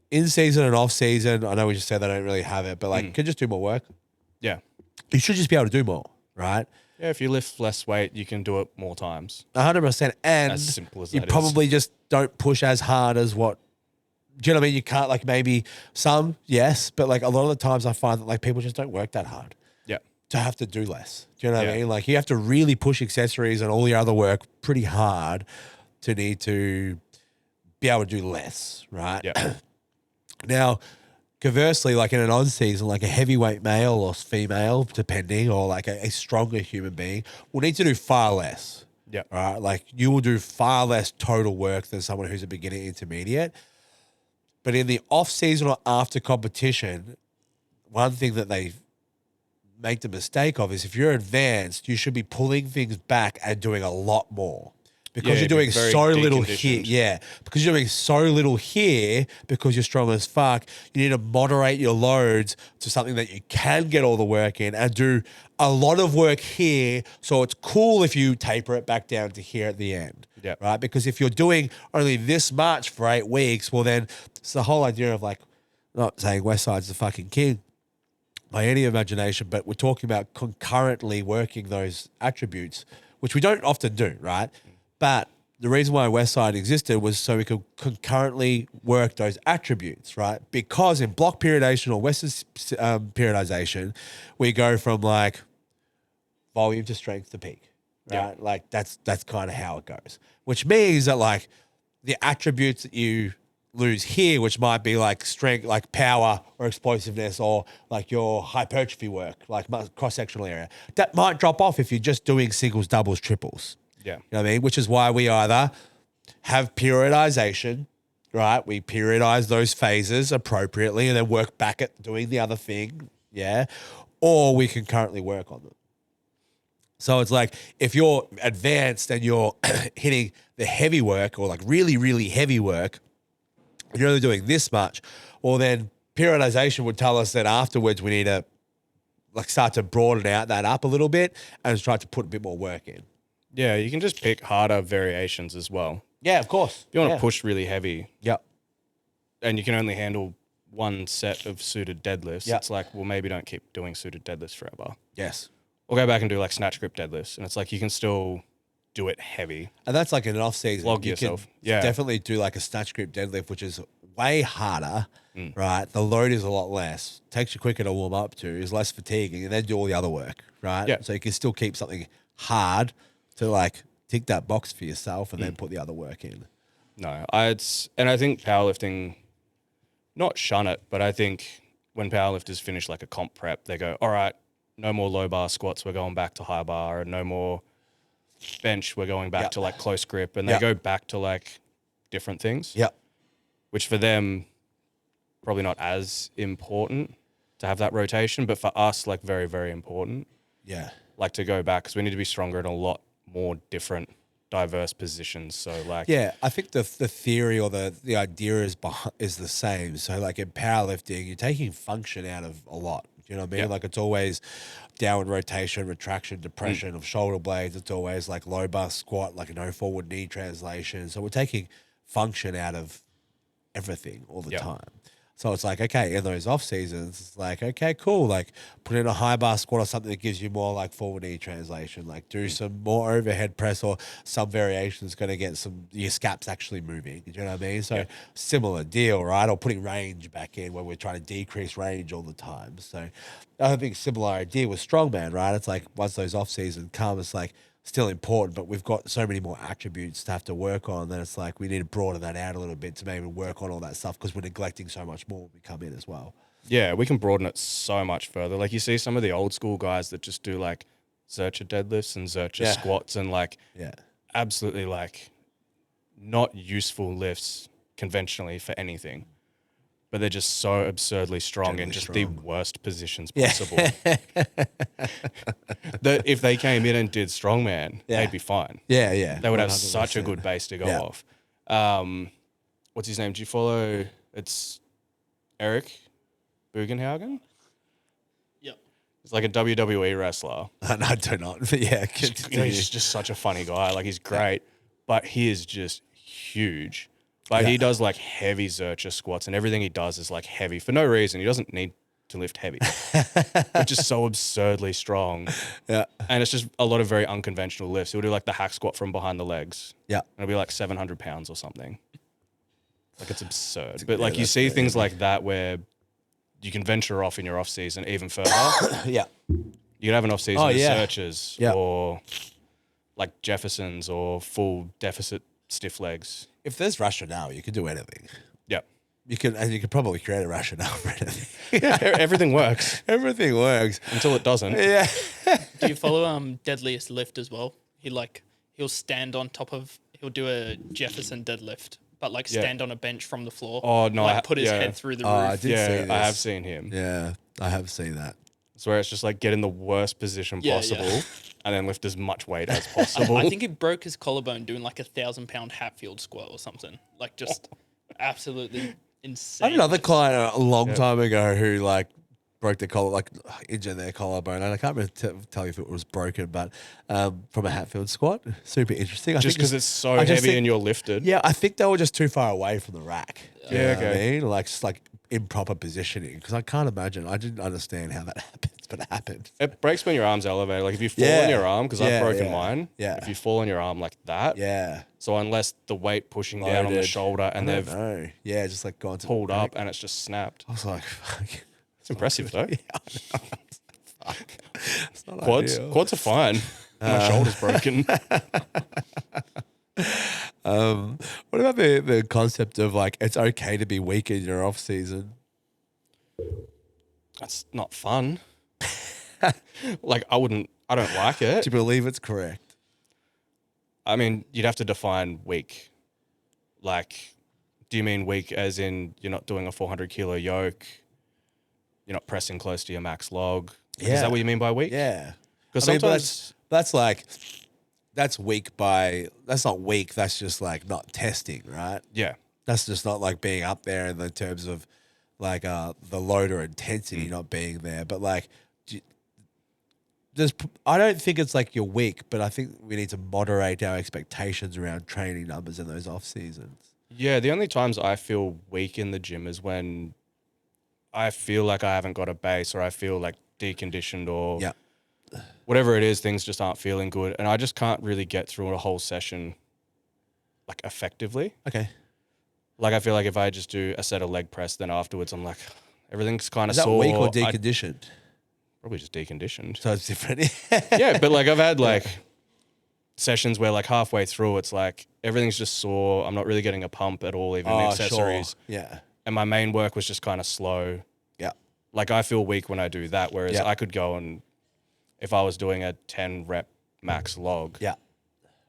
in season and off season, I know we just said they don't really have it, but like can just do more work. Yeah. You should just be able to do more, right? Yeah, if you lift less weight, you can do it more times. 100%. And As simple as you that probably just don't push as hard as what, do you know what I mean? You can't, like maybe some, yes, but like a lot of the times I find that like people just don't work that hard Yeah. to have to do less. Do you know what I Yeah. mean? Like you have to really push accessories and all your other work pretty hard to need to be able to do less, right? Yeah. Now, conversely, like in an on-season, like a heavyweight male or female, depending, or like a stronger human being, will need to do far less. Yeah. Right? Like you will do far less total work than someone who's a beginner intermediate. But in the off-season or after competition, one thing that they make the mistake of is if you're advanced, you should be pulling things back and doing a lot more. Because you're doing so little here. Yeah. Because you're doing so little here because you're strong as fuck. You need to moderate your loads to something that you can get all the work in and do a lot of work here. So it's cool if you taper it back down to here at the end. Yeah. Right. Because if you're doing only this much for 8 weeks, well, then it's the whole idea of like, not saying Westside's the fucking king by any imagination, but we're talking about concurrently working those attributes, which we don't often do, right? But the reason why Westside existed was so we could concurrently work those attributes, right? Because in block periodization or Western periodization, we go from like volume to strength to peak, right? Yeah. Like that's kind of how it goes, which means that like the attributes that you lose here, which might be like strength, like power or explosiveness or like your hypertrophy work, like cross-sectional area, that might drop off if you're just doing singles, doubles, triples. Yeah. You know what I mean? Which is why we either have periodization, right? We periodize those phases appropriately and then work back at doing the other thing, yeah? Or we can currently work on them. So it's like if you're advanced and you're hitting the heavy work or like really, really heavy work, and you're only doing this much, well then periodization would tell us that afterwards we need to like start to broaden out that up a little bit and try to put a bit more work in. Yeah, you can just pick harder variations as well. Yeah, of course. If you want to push really heavy, Yep. and you can only handle one set of suited deadlifts, Yep. it's like, well, maybe don't keep doing suited deadlifts forever. Yes. Or go back and do like snatch grip deadlifts, and it's like you can still do it heavy. And that's like in an off season. Log you yourself. Can Yeah. definitely do like a snatch grip deadlift, which is way harder, right? The load is a lot less. Takes you quicker to warm up to, is less fatiguing, and then do all the other work, right? Yeah. So you can still keep something hard to like tick that box for yourself and then put the other work in. No, and I think powerlifting, not shun it, but I think when powerlifters finish like a comp prep, they go, all right, no more low bar squats, we're going back to high bar, and no more bench, we're going back to like close grip, and they go back to like different things. Yep. Which for them, probably not as important to have that rotation, but for us, like very, very important. Yeah. Like to go back because we need to be stronger in a lot more different, diverse positions. So like, Yeah, I think the theory or the idea is the same. So like in powerlifting, you're taking function out of a lot. You know what I mean? Yeah. Like it's always downward rotation, retraction, depression of shoulder blades. It's always like low bar squat, like no forward knee translation. So we're taking function out of everything all the time. So it's like, okay, in those off seasons, it's like, okay, cool. Like put in a high bar squat or something that gives you more like forward knee translation, like do some more overhead press or some variations going to get your scaps actually moving. You know what I mean? So similar deal, right? Or putting range back in where we're trying to decrease range all the time. So I think similar idea with strongman, right? It's like once those off season come, it's like, still important, but we've got so many more attributes to have to work on that it's like we need to broaden that out a little bit to maybe work on all that stuff because we're neglecting so much more when we come in as well. yeah, we can broaden it so much further. Like you see some of the old school guys that just do like Zercher deadlifts and Zercher squats and like absolutely like not useful lifts conventionally for anything, but they're just so absurdly strong in just the worst positions possible. That if they came in and did strongman, they'd be fine. Yeah. They would have 100%. such a good base to go off. What's his name? Do you follow? It's Eric Bugenhagen. Yep. He's like a WWE wrestler. No, I do not. But yeah, He's just such a funny guy. Like he's great, but he is just huge. Like he does like heavy Zercher squats and everything he does is like heavy for no reason. He doesn't need to lift heavy, but just so absurdly strong. Yeah. And it's just a lot of very unconventional lifts. He'll do like the hack squat from behind the legs. Yeah. And it'll be like 700 pounds or something. Like it's absurd. But like you see things like that where you can venture off in your off season even further. Yeah. You can have an off season with searches Yeah. or like Jeffersons or full deficit stiff legs. If there's rationale, you can do anything. Yeah. You could probably create a rationale for anything. Yeah, everything works Everything works. until it doesn't. Yeah. Do you follow deadliest lift as well? He'll stand on top of, he'll do a Jefferson deadlift, but like stand on a bench from the floor. Oh, no, Like put his head through the roof. I did see Yeah, this. I have seen him. Yeah, I have seen that. It's where it's just like get in the worst position Yeah, possible yeah. and then lift as much weight as possible. I think he broke his collarbone doing like 1,000-pound Hatfield squat or something. Like just absolutely insane. I had another client a long time ago who like broke their collar, like injured their collarbone, and I can't really tell you if it was broken, but from a Hatfield squat, super interesting. just because it's so I just heavy think- and you're lifted. Yeah, I think they were just too far away from the rack. You Yeah, know what I okay. mean? Like just like improper positioning, because I can't imagine. I didn't understand how that happens, but it happened. It breaks when your arm's elevated. Like if you fall Yeah. on your arm, because Yeah, I've broken yeah. mine. Yeah. If you fall on your arm like that. Yeah, So unless the weight pushing down on the Loaded. shoulder and I they've don't know. Yeah, just like gone to pulled up and it's just snapped. I was like, fuck. It's impressive though. Fuck. It's not Quads ideal. are fine. My shoulder's broken. What about the concept of like it's okay to be weak in your off season? That's not fun. Like I don't like it. Do you believe it's correct? I mean, you'd have to define weak. Like, do you mean weak as in you're not doing a 400 kilo yoke? You're not pressing close to your max log? Like, Yeah. Is that what you mean by weak? Yeah. Because I mean, but sometimes, that's weak by, that's not weak. That's just like not testing, right? yeah. That's just not like being up there in the terms of like the load or intensity not being there. But like, I don't think it's like you're weak, but I think we need to moderate our expectations around training numbers in those off seasons. Yeah, the only times I feel weak in the gym is when I feel like I haven't got a base or I feel like deconditioned or Yeah. whatever it is, things just aren't feeling good. And I just can't really get through a whole session like effectively. Okay. Like I feel like if I just do a set of leg press, then afterwards I'm like, everything's kind of Is that sore. weak or deconditioned? Probably just deconditioned. So it's different. Yeah, but like I've had like sessions where like halfway through it's like everything's just sore. I'm not really getting a pump at all, even the accessories. Sure. Yeah. And my main work was just kind of slow. Yeah. Like I feel weak when I do that, whereas Yeah. I could go and if I was doing a 10 rep max log, Yeah.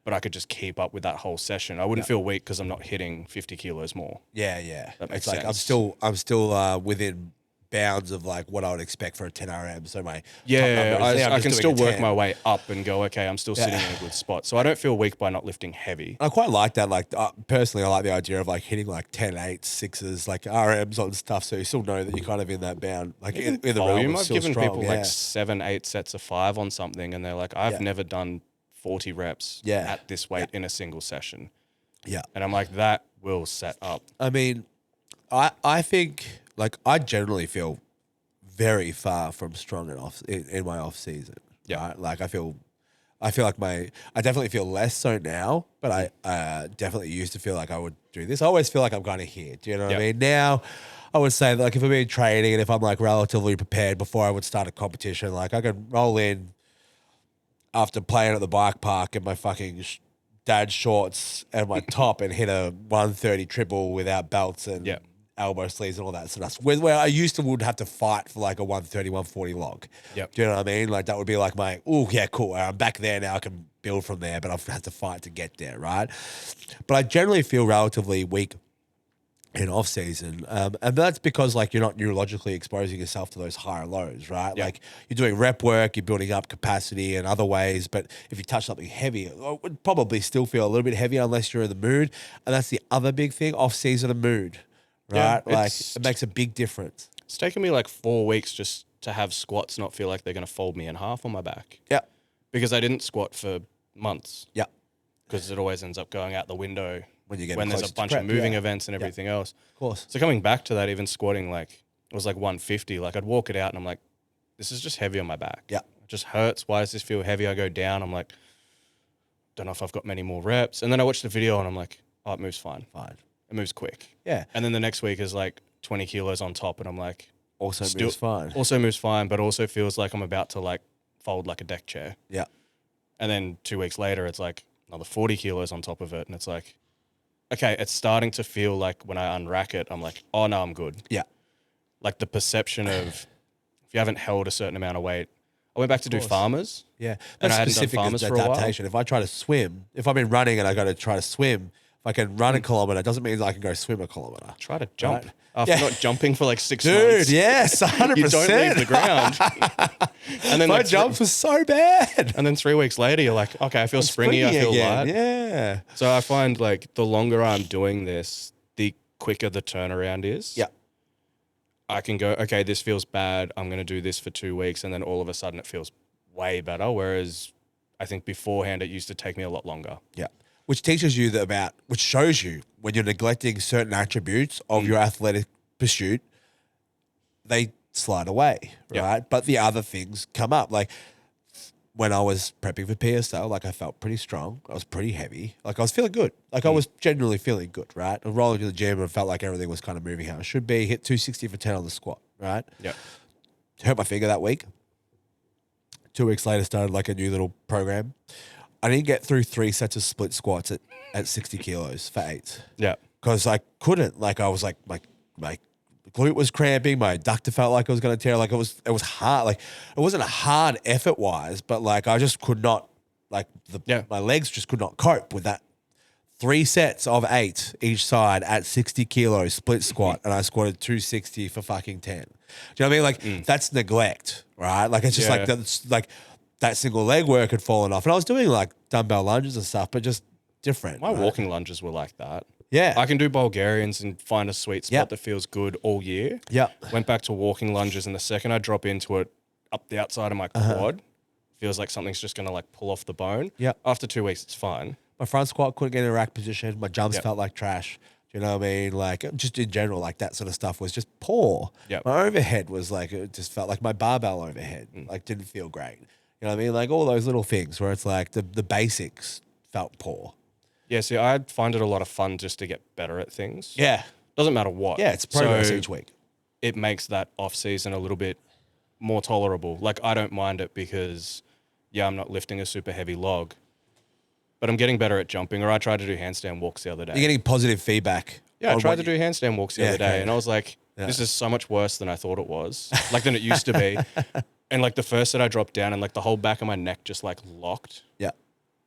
but I could just keep up with that whole session. I wouldn't feel weak because I'm not hitting 50 kilos more. Yeah, yeah. That makes it's like sense. I'm still within bounds of like what I would expect for a 10 RM. So my top Yeah, number is there, I'm I just can doing still a work 10. my way up and go, okay, I'm still sitting in a good spot. So I don't feel weak by not lifting heavy. I quite like that. Like personally, I like the idea of like hitting like 10, 8s, 6s, like RMs on stuff. So you still know that you're kind of in that bound, like in the realm Volume, of I've still given strong. people yeah. like 7, 8 sets of 5 on something and they're like, I've Yeah. never done 40 reps Yeah. at this weight in a single session. Yeah. And I'm like, that will set up. I mean, I think like I generally feel very far from strong in my off season. Yeah. Right? Like I feel like I definitely feel less so now, but I definitely used to feel like I would do this. I always feel like I'm kind of here. Do you know what I Yeah. mean? Now, I would say that like if I'm in training and if I'm like relatively prepared before I would start a competition, like I could roll in after playing at the bike park in my fucking dad shorts and my top and hit a 130 triple without belts and Yeah. elbow sleeves and all that sort of stuff. Where I used to would have to fight for like a 130, 140 log. Yep. Do you know what I mean? Like that would be like my, oh yeah, cool. I'm back there now. I can build from there, but I've had to fight to get there, right? But I generally feel relatively weak in off season, and that's because like you're not neurologically exposing yourself to those higher lows, right? Yeah. Like you're doing rep work, you're building up capacity in other ways, but if you touch something heavy, it would probably still feel a little bit heavier unless you're in the mood. And that's the other big thing, off season and mood, right? Yeah, Like it makes a big difference. It's taken me like 4 weeks just to have squats not feel like they're going to fold me in half on my back. Yeah, Because I didn't squat for months. yeah. Because it always ends up going out the window When you get when there's close a to bunch prep, of moving yeah. events and everything else. Of course. So coming back to that, even squatting, like it was like 150. Like I'd walk it out and I'm like, this is just heavy on my back. Yeah. It just hurts. Why does this feel heavy? I go down. I'm like, don't know if I've got many more reps. And then I watch the video and I'm like, oh, it moves fine. Fine. It moves quick. Yeah. And then the next week is like 20 kilos on top. And I'm like, Also Still- moves fine. also moves fine, but also feels like I'm about to like fold like a deck chair. Yeah. And then 2 weeks later, it's like another 40 kilos on top of it. And it's like, okay, it's starting to feel like when I unrack it, I'm like, oh, no, I'm good. Yeah. Like the perception of if you haven't held a certain amount of weight. I went back to do course. farmers. Yeah. And That's I hadn't done specific farmers as for a while. adaptation. If I try to swim, if I've been running and I got to try to swim, if I can run a kilometer, doesn't mean I can go swim a kilometer. Try to jump Right. after Yeah. not jumping for like 6 Dude, months. yes, 100%. You don't leave the ground. And then My like, jumps were so bad. and then 3 weeks later, you're like, okay, I feel springy, I Springy feel again. light. Yeah. So I find like the longer I'm doing this, the quicker the turnaround is. Yeah. I can go, okay, this feels bad. I'm going to do this for 2 weeks. And then all of a sudden it feels way better. Whereas I think beforehand it used to take me a lot longer. Yeah. Which teaches you which shows you when you're neglecting certain attributes of your athletic pursuit, they slide away, Yeah. right? But the other things come up. Like when I was prepping for PSL, like I felt pretty strong. I was pretty heavy. Like I was feeling good. Like I was genuinely feeling good, right? I was rolling to the gym and felt like everything was kind of moving how it should be. Hit 260 for 10 on the squat, right? Yeah. Hurt my finger that week. 2 weeks later, started like a new little program. I didn't get through 3 sets of split squats at 60 kilos for 8 Yeah. because I couldn't. Like I was like my glute was cramping, my adductor felt like it was going to tear. Like it was hard. Like it wasn't a hard effort wise, but like I just could not. Like my legs just could not cope with that. 3 sets of 8 each side at 60 kilos split squat, and I squatted 260 for fucking 10. Do you know what I mean? Like that's neglect, right? Like it's just like that's like that single leg work had fallen off, and I was doing like dumbbell lunges and stuff, but just different. My right? walking lunges were like that. Yeah. I can do Bulgarians and find a sweet spot Yep. that feels good all year. Yeah. Went back to walking lunges, and the second I drop into it, up the outside of my quad, feels like something's just going to like pull off the bone. Yep. After 2 weeks, it's fine. My front squat couldn't get in a rack position. My jumps Yep. felt like trash. Do you know what I mean? Like just in general, like that sort of stuff was just poor. Yep. My overhead was like, it just felt like my barbell overhead, like didn't feel great. You know what I mean? Like all those little things where it's like the basics felt poor. Yeah, see, I find it a lot of fun just to get better at things. Yeah. Doesn't matter what. Yeah, it's progress So each week. it makes that off season a little bit more tolerable. Like I don't mind it because, yeah, I'm not lifting a super heavy log, but I'm getting better at jumping. Or I tried to do handstand walks the other day. You're getting positive feedback. Yeah, I on tried what to do handstand walks the other day, and I was like, this is so much worse than I thought it was, like than it used to be. And like the first set I dropped down, and like the whole back of my neck just like locked, Yeah.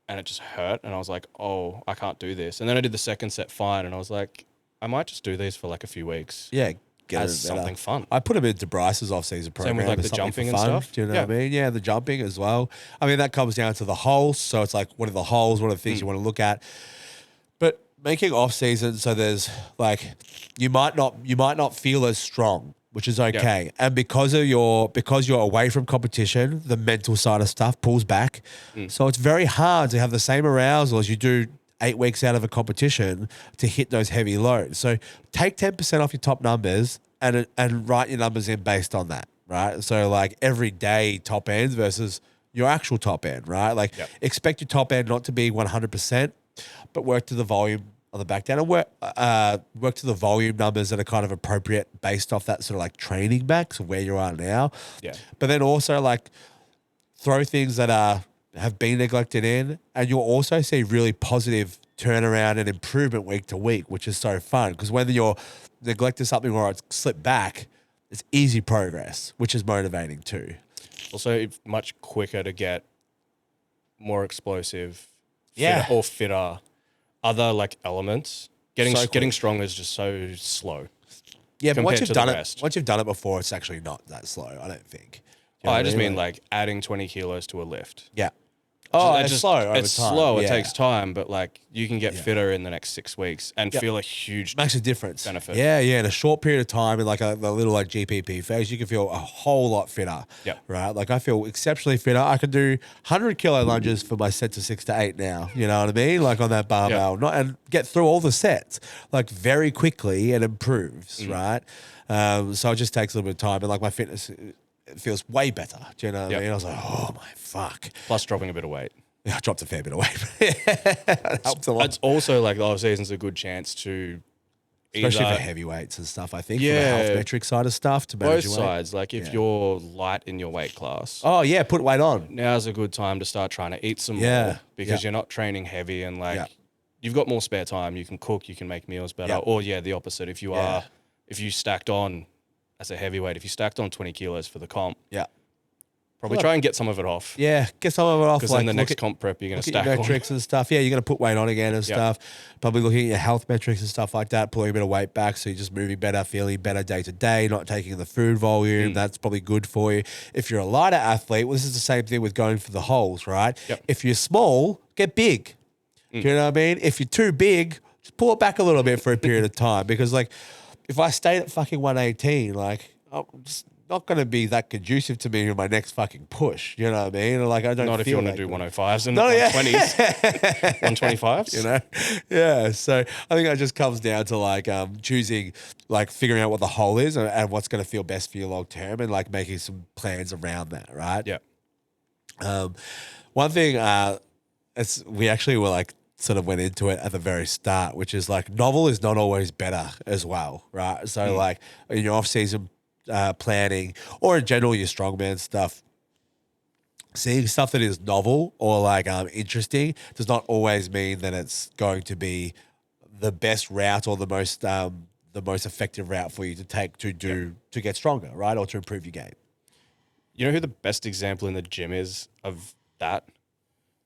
and it just hurt. And I was like, oh, I can't do this. And then I did the second set fine, and I was like, I might just do these for like a few weeks. Yeah. Get As it better. something fun. I put them into Bryce's off-season program. with, like, as the something jumping for and fun. stuff? Do you know Yeah. what I mean? Yeah, the jumping as well. I mean, that comes down to the holes. So it's like, what are the holes? What are the things you want to look at? But making off-season, so there's like, you might not feel as strong, which is okay. And because you're away from competition, the mental side of stuff pulls back. So it's very hard to have the same arousal as you do 8 weeks out of a competition to hit those heavy loads. So take 10% off your top numbers and write your numbers in based on that, right? So like every day top ends versus your actual top end, right? Like expect your top end not to be 100%, but work to the volume on the back down and work to the volume numbers that are kind of appropriate based off that sort of like training back, so where you are now. Yeah. But then also like throw things that have been neglected in, and you'll also see really positive turnaround and improvement week to week, which is so fun. Because when you're neglecting something or it's slipped back, it's easy progress, which is motivating too. Also, it's much quicker to get more explosive, Yeah. fitter, or fitter. Other like elements. Getting So quick. stronger is just so slow. Yeah, but Compared to the rest. once you've done it before, it's actually not that slow, I don't think. You know Oh, I what just mean? mean like adding 20 kilos to a lift. Yeah. Oh, It's it's just- slow over It's time. slow. It Yeah. takes time, but like you can get fitter in the next 6 weeks and Yep. feel a huge Makes a difference. benefit. Yeah, yeah. In a short period of time, in like a little like GPP phase, you can feel a whole lot fitter. Yep. Right. Like I feel exceptionally fitter. I can do 100-kilo lunges for my sets of 6 to 8 now. You know what I mean? Like on that barbell, not and get through all the sets like very quickly and improves. Right. So it just takes a little bit of time, and like my fitness, it feels way better. Do you know what I mean? I was like, oh my fuck. Plus dropping a bit of weight. Yeah, I dropped a fair bit of weight. It helped a lot. It's also like the off season's a good chance to Especially either for heavyweights and stuff, I think. Yeah. For the health metric side of stuff to manage both your weight. sides. Like if you're light in your weight class, Oh, yeah, put weight on. now's a good time to start trying to eat some Yeah. more because Yeah. you're not training heavy and like Yeah. you've got more spare time. You can cook, you can make meals better. Yeah. Or the opposite. If you Yeah. if you stacked on as a heavyweight, if you stacked on 20 kilos for the comp, Yeah. probably try and get some of it off. Yeah, get some of it off. Because Like, then the look next at- comp prep, you're going to look at stack your on. metrics and stuff. Yeah, you're going to put weight on again and stuff. Probably looking at your health metrics and stuff like that, pulling a bit of weight back so you're just moving better, feeling better day to day, not taking the food volume. That's probably good for you. If you're a lighter athlete, well, this is the same thing with going for the holes, right? Yep. If you're small, get big. Do you know what I mean? If you're too big, just pull it back a little bit for a period of time. Because, like, if I stayed at fucking 118, like, I'm just not going to be that conducive to me in my next fucking push. You know what I mean? Like, I don't Not if you feel want to that do good. 105s and No, yeah. 120s. 125s. You know? Yeah. So I think that just comes down to like choosing, like figuring out what the hole is and what's going to feel best for you long term and like making some plans around that, right? Yeah. One thing, we actually were like sort of went into it at the very start, which is like novel is not always better as well, right? So like in your off season planning or in general your strongman stuff, seeing stuff that is novel or like interesting does not always mean that it's going to be the best route or the most effective route for you to take to get stronger, right? Or to improve your game. You know who the best example in the gym is of that?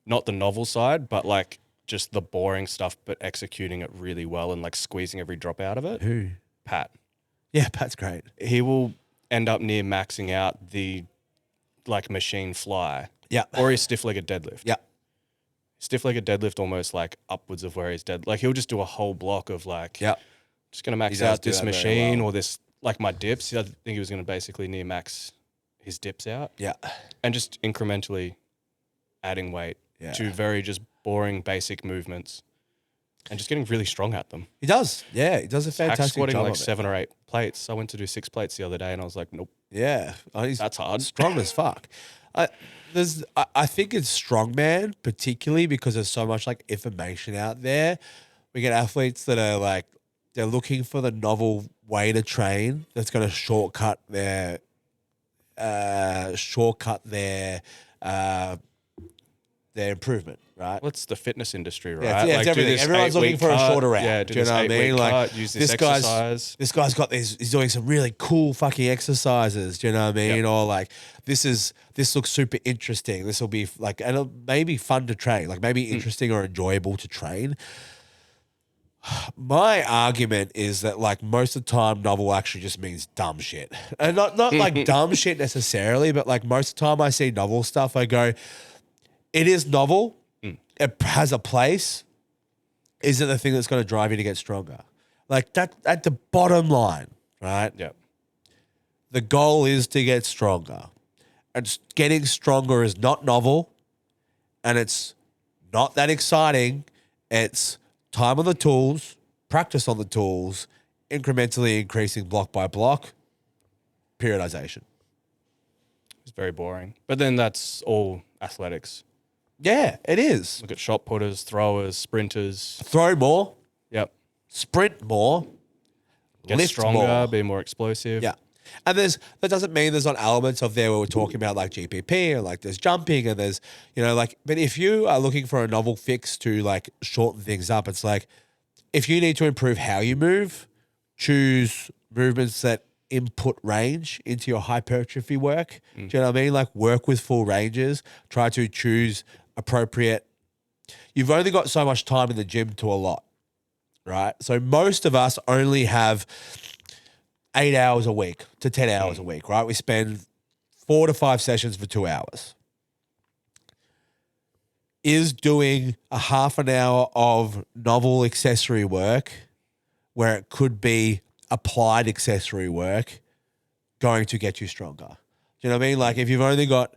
Not the novel side, but like just the boring stuff, but executing it really well and like squeezing every drop out of it. Who? Pat. Yeah, Pat's great. He will end up near maxing out the like machine fly. Yeah. Or his stiff-legged deadlift. Yeah. Stiff-legged deadlift almost like upwards of where he's dead. Like he'll just do a whole block of like, Yeah. just going to max He does out do this that very machine well. or this, like my dips. I think he was going to basically near max his dips out Yeah. and just incrementally adding weight Yeah. to very just boring basic movements and just getting really strong at them. He does. Yeah, he does a Hack fantastic squatting job like of it. 7 or 8 plates. I went to do 6 plates the other day and I was like, nope, Yeah. Oh, he's that's hard. strong as fuck. I think it's strongman, particularly because there's so much like information out there. We get athletes that are like, they're looking for the novel way to train that's going to shortcut their improvement, right? Well, it's the fitness industry, right? Yeah, it's do everything. this Everyone's looking 8-week for a cut. shorter route. Yeah, Do you know what I 8-week mean? Like cut, use this exercise. this guy's got these. He's doing some really cool fucking exercises. Do you know what I mean? Yep. Or like this looks super interesting. This will be like, and it'll maybe fun to train. Like maybe interesting or enjoyable to train. My argument is that like most of the time novel actually just means dumb shit. And not like dumb shit necessarily, but like most of the time I see novel stuff, I go, it is novel. It has a place. Is it the thing that's going to drive you to get stronger? Like that at the bottom line, right? Yeah. The goal is to get stronger. And getting stronger is not novel and it's not that exciting. It's time on the tools, practice on the tools, incrementally increasing block by block, periodization. It's very boring. But then that's all athletics. Yeah, it is. Look at shot putters, throwers, sprinters. Throw more, Yep. sprint more, Get lift stronger, more. be more explosive. Yeah. And that doesn't mean there's not elements of there where we're talking about like GPP and like there's jumping and there's, but if you are looking for a novel fix to like shorten things up, it's like if you need to improve how you move, choose movements that input range into your hypertrophy work. Do you know what I mean? Like work with full ranges, try to choose appropriate. You've only got so much time in the gym to allot, right? So most of us only have 8 hours a week to 10 hours a week, right? We spend 4 to 5 sessions for 2 hours. Is doing a half an hour of novel accessory work where it could be applied accessory work going to get you stronger? Do you know what I mean? Like if you've only got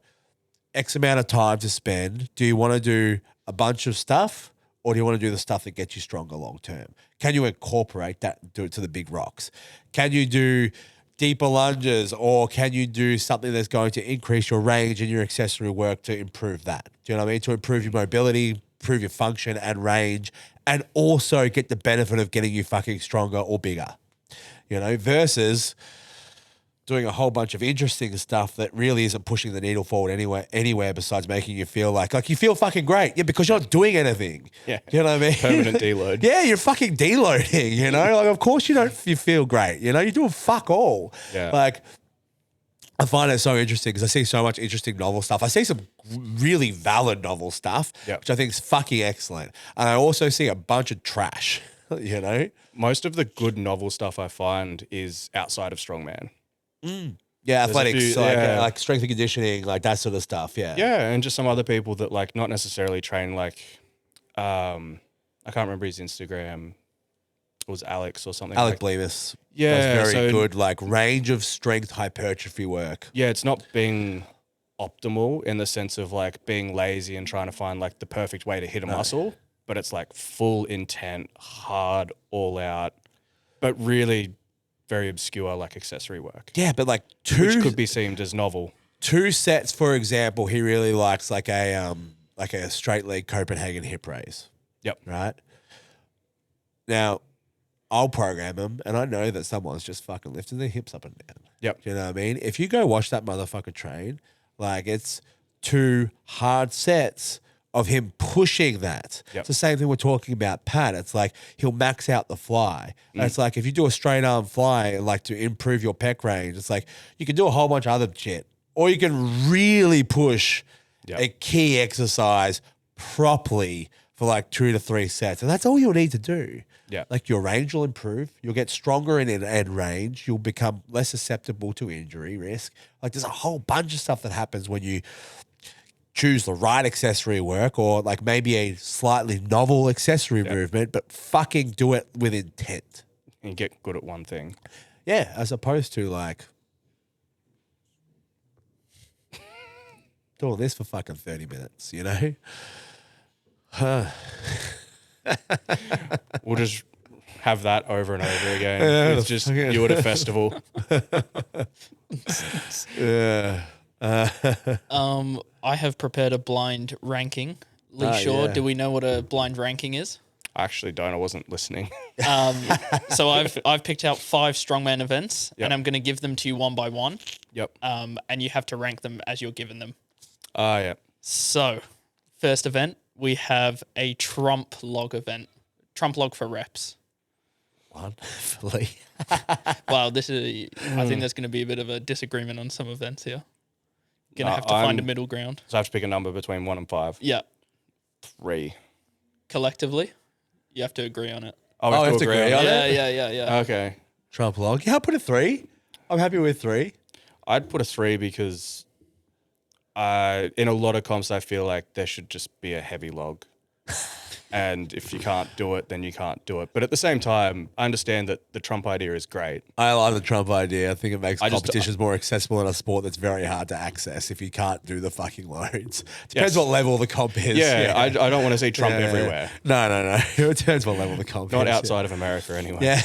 X amount of time to spend, do you want to do a bunch of stuff or do you want to do the stuff that gets you stronger long term? Can you incorporate that and do it to the big rocks? Can you do deeper lunges or can you do something that's going to increase your range and your accessory work to improve that? Do you know what I mean? To improve your mobility, improve your function and range, and also get the benefit of getting you fucking stronger or bigger, versus doing a whole bunch of interesting stuff that really isn't pushing the needle forward anywhere besides making you feel like you feel fucking great. Yeah, because you're not doing anything. Yeah. You know what I mean? Permanent deload. Yeah, you're fucking deloading, Like, of course you feel great, You're doing fuck all. Yeah. Like, I find it so interesting because I see so much interesting novel stuff. I see some really valid novel stuff, which I think is fucking excellent. And I also see a bunch of trash, Most of the good novel stuff I find is outside of strongman. Yeah, athletics, like strength and conditioning, like that sort of stuff. Yeah. Yeah, and just some other people that like not necessarily train like I can't remember his Instagram. It was Alex or something. Alec Bleemus. Yeah. Does very good like range of strength hypertrophy work. Yeah, it's not being optimal in the sense of like being lazy and trying to find like the perfect way to hit a muscle, but it's like full intent, hard, all out, but really very obscure like accessory work. Yeah, but like which could be seen as novel. 2 sets, for example, he really likes like a straight leg Copenhagen hip raise. Yep. Right? Now, I'll program him and I know that someone's just fucking lifting their hips up and down. Yep. Do you know what I mean? If you go watch that motherfucker train, like it's 2 hard sets of him pushing that. Yep. It's the same thing we're talking about Pat. It's like he'll max out the fly. And it's like if you do a straight arm fly like to improve your pec range, it's like you can do a whole bunch of other shit. Or you can really push a key exercise properly for like 2 to 3 sets. And that's all you'll need to do. Yeah. Like your range will improve. You'll get stronger in end range. You'll become less susceptible to injury risk. Like there's a whole bunch of stuff that happens when you choose the right accessory work or like maybe a slightly novel accessory movement, but fucking do it with intent. And get good at one thing. Yeah, as opposed to like doing this for fucking 30 minutes, We'll just have that over and over again. It's just you at a festival. Yeah. I have prepared a blind ranking. Lee Shaw, do we know what a blind ranking is? I actually don't. I wasn't listening. So I've picked out 5 strongman events, and I'm going to give them to you one by one. Yep. And you have to rank them as you're given them. Yeah. So, first event, we have a trump log event. Trump log for reps. Wonderfully. Wow, I think there's going to be a bit of a disagreement on some events here. Going to have to find a middle ground. So I have to pick a number between 1 and 5. Yeah. 3. Collectively, you have to agree on it. Oh, we have to agree on it? Yeah. Okay. Trump log. Yeah, I'll put a 3. I'm happy with 3. I'd put a 3 because in a lot of comps, I feel like there should just be a heavy log. And if you can't do it, then you can't do it. But at the same time, I understand that the Trump idea is great. I like the Trump idea. I think it makes competitions more accessible in a sport that's very hard to access if you can't do the fucking loads. Depends what level the comp is. Yeah. I don't want to see Trump everywhere. No. It depends what level the comp is. Not outside of America anyway. Yeah.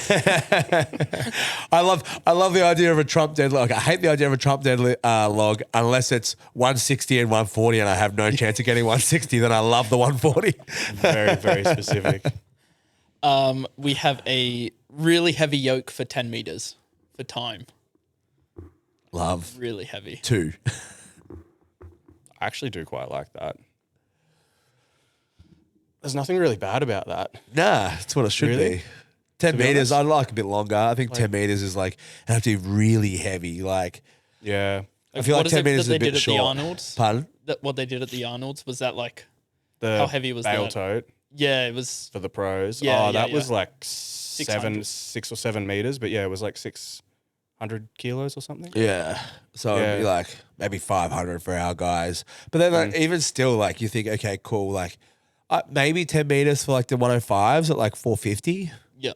I love the idea of a Trump deadlock. I hate the idea of a Trump log unless it's 160 and 140 and I have no chance of getting 160. Then I love the 140. Very, very specific. We have a really heavy yoke for 10 meters for time. Love. Really heavy. 2. I actually do quite like that. There's nothing really bad about that. Nah, that's what it should Really? be. 10 be meters, honest? I'd like a bit longer. I think 10 meters is like, it have to be really heavy. Like, Yeah. I feel What like is 10 it meters that is a they bit did at short. the Arnold's? Pardon? What they did at the Arnold's, was that like, The how heavy was bale that? tote Yeah, it was. for the pros. Yeah, Oh, that yeah. was like 600. 6 or 7 meters, but yeah, it was like 600 kilos or something. Yeah. So it'd be Yeah. like maybe 500 for our guys. But then like, even still, like you think, okay, cool. Like maybe 10 meters for like the 105s at like 450. Yeah.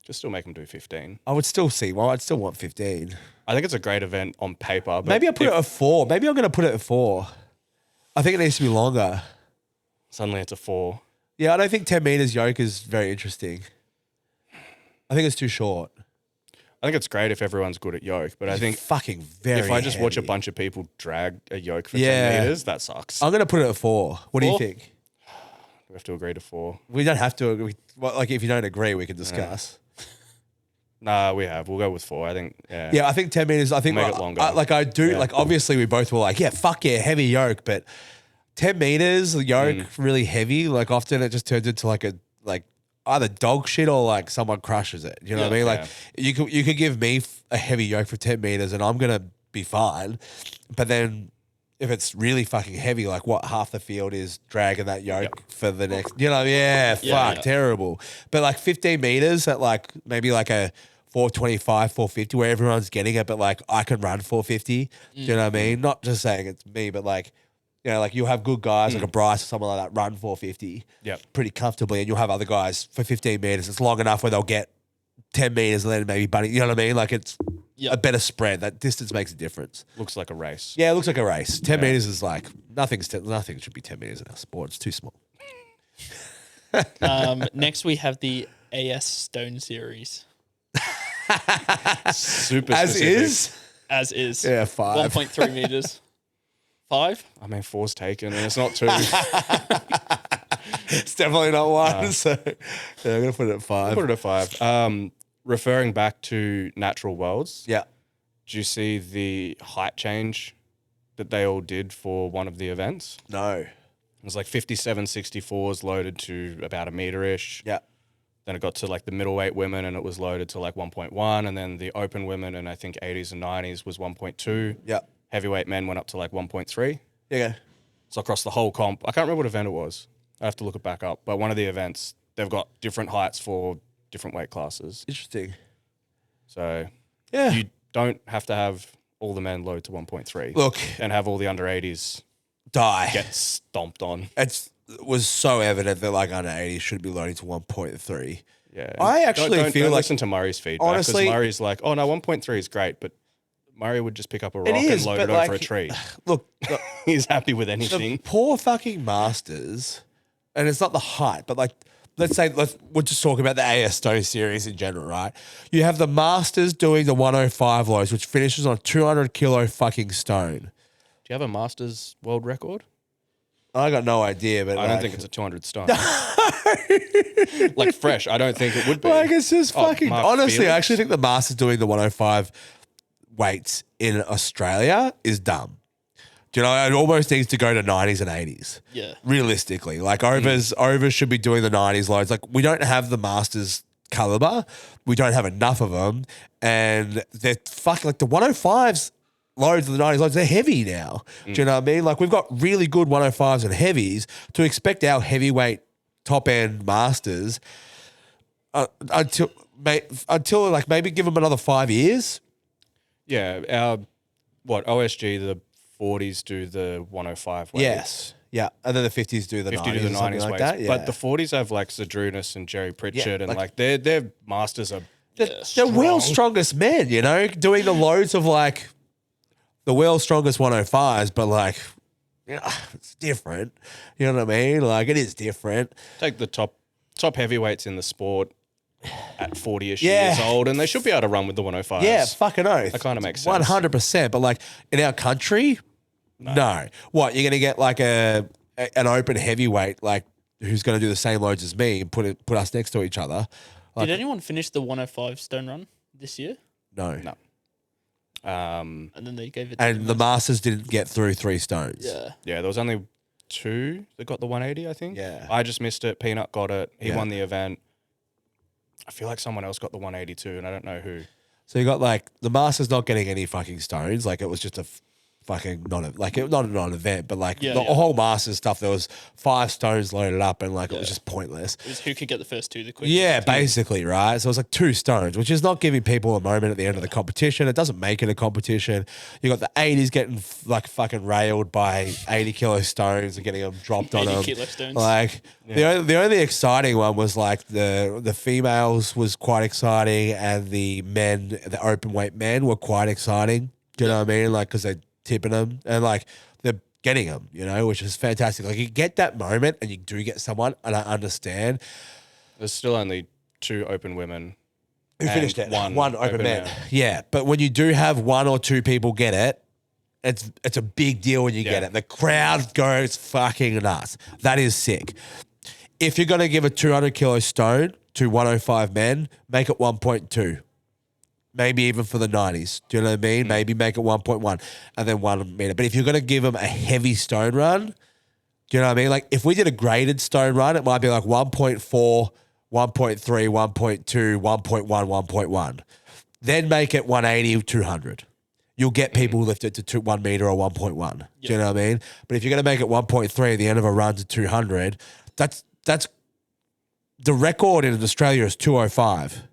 Just still make them do 15. I would still see. Well, I'd still want 15. I think it's a great event on paper. But Maybe I'll put if it at 4. Maybe I'm going to put it at 4. I think it needs to be longer. suddenly it's a 4. Yeah, I don't think 10 meters yoke is very interesting. I think it's too short. I think it's great if everyone's good at yoke, but I think fucking very if I just watch a heavy. bunch of people drag a yoke for Yeah. 10 meters, that sucks. I'm going to put it at 4. What do you 4? think? We have to agree to 4. We don't have to agree. Well, like if you don't agree, we can discuss. Nah, we have. We'll go with 4. I think, yeah. Yeah, I think 10 meters, I think Make it longer. I do, Yeah. like obviously we both were like, yeah, fuck yeah, heavy yoke, but 10 meters, the yoke really heavy, like often it just turns into like either dog shit or like someone crushes it. You know what I mean? Like you could give me a heavy yoke for 10 meters and I'm going to be fine. But then if it's really fucking heavy, like what half the field is dragging that yoke for the next, Yeah, fuck, yeah. terrible. But like 15 meters at like maybe like a 425, 450 where everyone's getting it, but like I can run 450. Do you know what I mean? Not just saying it's me, but like, you know, like you'll have good guys like a Bryce or someone like that run 450 pretty comfortably, and you'll have other guys for 15 meters. It's long enough where they'll get 10 meters and then maybe bunny. You know what I mean? Like it's a better spread. That distance makes a difference. Looks like a race. Yeah, it looks like a race. 10 meters is like nothing should be 10 meters in our sport. It's too small. Next, we have the AS Stone Series. Super As specific. is. As is. Yeah, 5. 1.3 meters. 5? I mean, 4's taken and it's not 2. It's definitely not 1. So yeah, I'm gonna put it at 5. Put it at 5. Referring back to natural worlds, Yeah. do you see the height change that they all did for one of the events? No. It was like 57 64s loaded to about a meter-ish. Yeah. Then it got to like the middleweight women and it was loaded to like 1.1. And then the open women and I think 80s and 90s was 1.2. Yeah. Heavyweight men went up to like 1.3. Yeah. So across the whole comp, I can't remember what event it was. I have to look it back up. But one of the events, they've got different heights for different weight classes. Interesting. So Yeah. you don't have to have all the men load to 1.3. Look, And have all the under 80s die. get stomped on. It was so evident that like under 80 should be loading to 1.3. Yeah. I actually don't feel like- listen to Murray's feedback. Honestly- Because Murray's like, oh no, 1.3 is great, but Murray would just pick up a rock and is, load but it over like- a tree. Look, He's happy with the anything. poor fucking masters, and it's not the height, but like, we'll just talk about the AS Stone series in general, right? You have the masters doing the 105 loads, which finishes on 200 kilo fucking stone. Do you have a Masters world record? I got no idea, but I don't think it's a 200 stone. Like fresh, I don't think it would be. like it's just Oh, fucking. Mark Honestly, Felix? I actually think the masters doing the 105 weights in Australia is dumb. Do you know? It almost needs to go to 90s and 80s. Yeah. Realistically, like overs should be doing the 90s loads. Like we don't have the masters caliber. We don't have enough of them, and they're fucking like the 105s loads of the 90s loads. They're heavy now. Do you know what I mean? Like we've got really good 105s and heavies. To expect our heavyweight top end masters until like maybe give them another 5 years. Yeah, our OSG, the 40s do the 105 weights. Yes. Yeah. And then the 50s do the 50 90s to the or something 90s like weights. that. Yeah. But the 40s have like Zadrunas and Jerry Pritchard and like their masters are they're world's strongest men, you know, doing the loads of like the world's strongest 105s, but like, yeah, it's different. You know what I mean? Like it is different. take the top heavyweights in the sport at 40-ish Yeah. years old and they should be able to run with the 105s. Yeah, fucking oath. That kinda makes sense. 100%. But like in our country, no. What, you're going to get like an open heavyweight, like who's going to do the same loads as me and put us next to each other? Did anyone finish the 105 stone run this year? No. No. And then they gave it to And the Masters didn't get through 3 stones. Yeah. Yeah, there was only 2 that got the 180, I think. Yeah. I just missed it. Peanut got it. He Yeah. won the event. I feel like someone else got the 182, and I don't know who. So you got like the Masters not getting any fucking stones. Like it was just a fucking not an event, but like the whole Masters stuff. There was 5 stones loaded up, and like it was just pointless. It was who could get the first 2 the quickest. Yeah, basically, right? So it was like 2 stones, which is not giving people a moment at the end of the competition. It doesn't make it a competition. You got the 80s getting like fucking railed by 80 kilo stones and getting them dropped on 80 them. kilo stones. Like the only exciting one was like the females was quite exciting, and the men, the open weight men, were quite exciting. Do you know what I mean? Like because they're tipping them and like they're getting them, you know, which is fantastic. Like you get that moment and you do get someone, and I understand. There's still only 2 open women. Who finished it? One open man. man. Yeah, but when you do have 1 or 2 people get it, it's a big deal when you get it. The crowd goes fucking nuts. That is sick. If you're going to give a 200 kilo stone to 105 men, make it 1.2. Maybe even for the 90s. Do you know what I mean? Maybe make it 1.1 and then 1 meter. But if you're going to give them a heavy stone run, do you know what I mean? Like if we did a graded stone run, it might be like 1.4, 1.3, 1.2, 1.1, 1.1. Then make it 180, 200. You'll get people lifted to 1 meter or 1.1. Do you know what I mean? But if you're going to make it 1.3 at the end of a run to 200, that's the record in Australia is 205.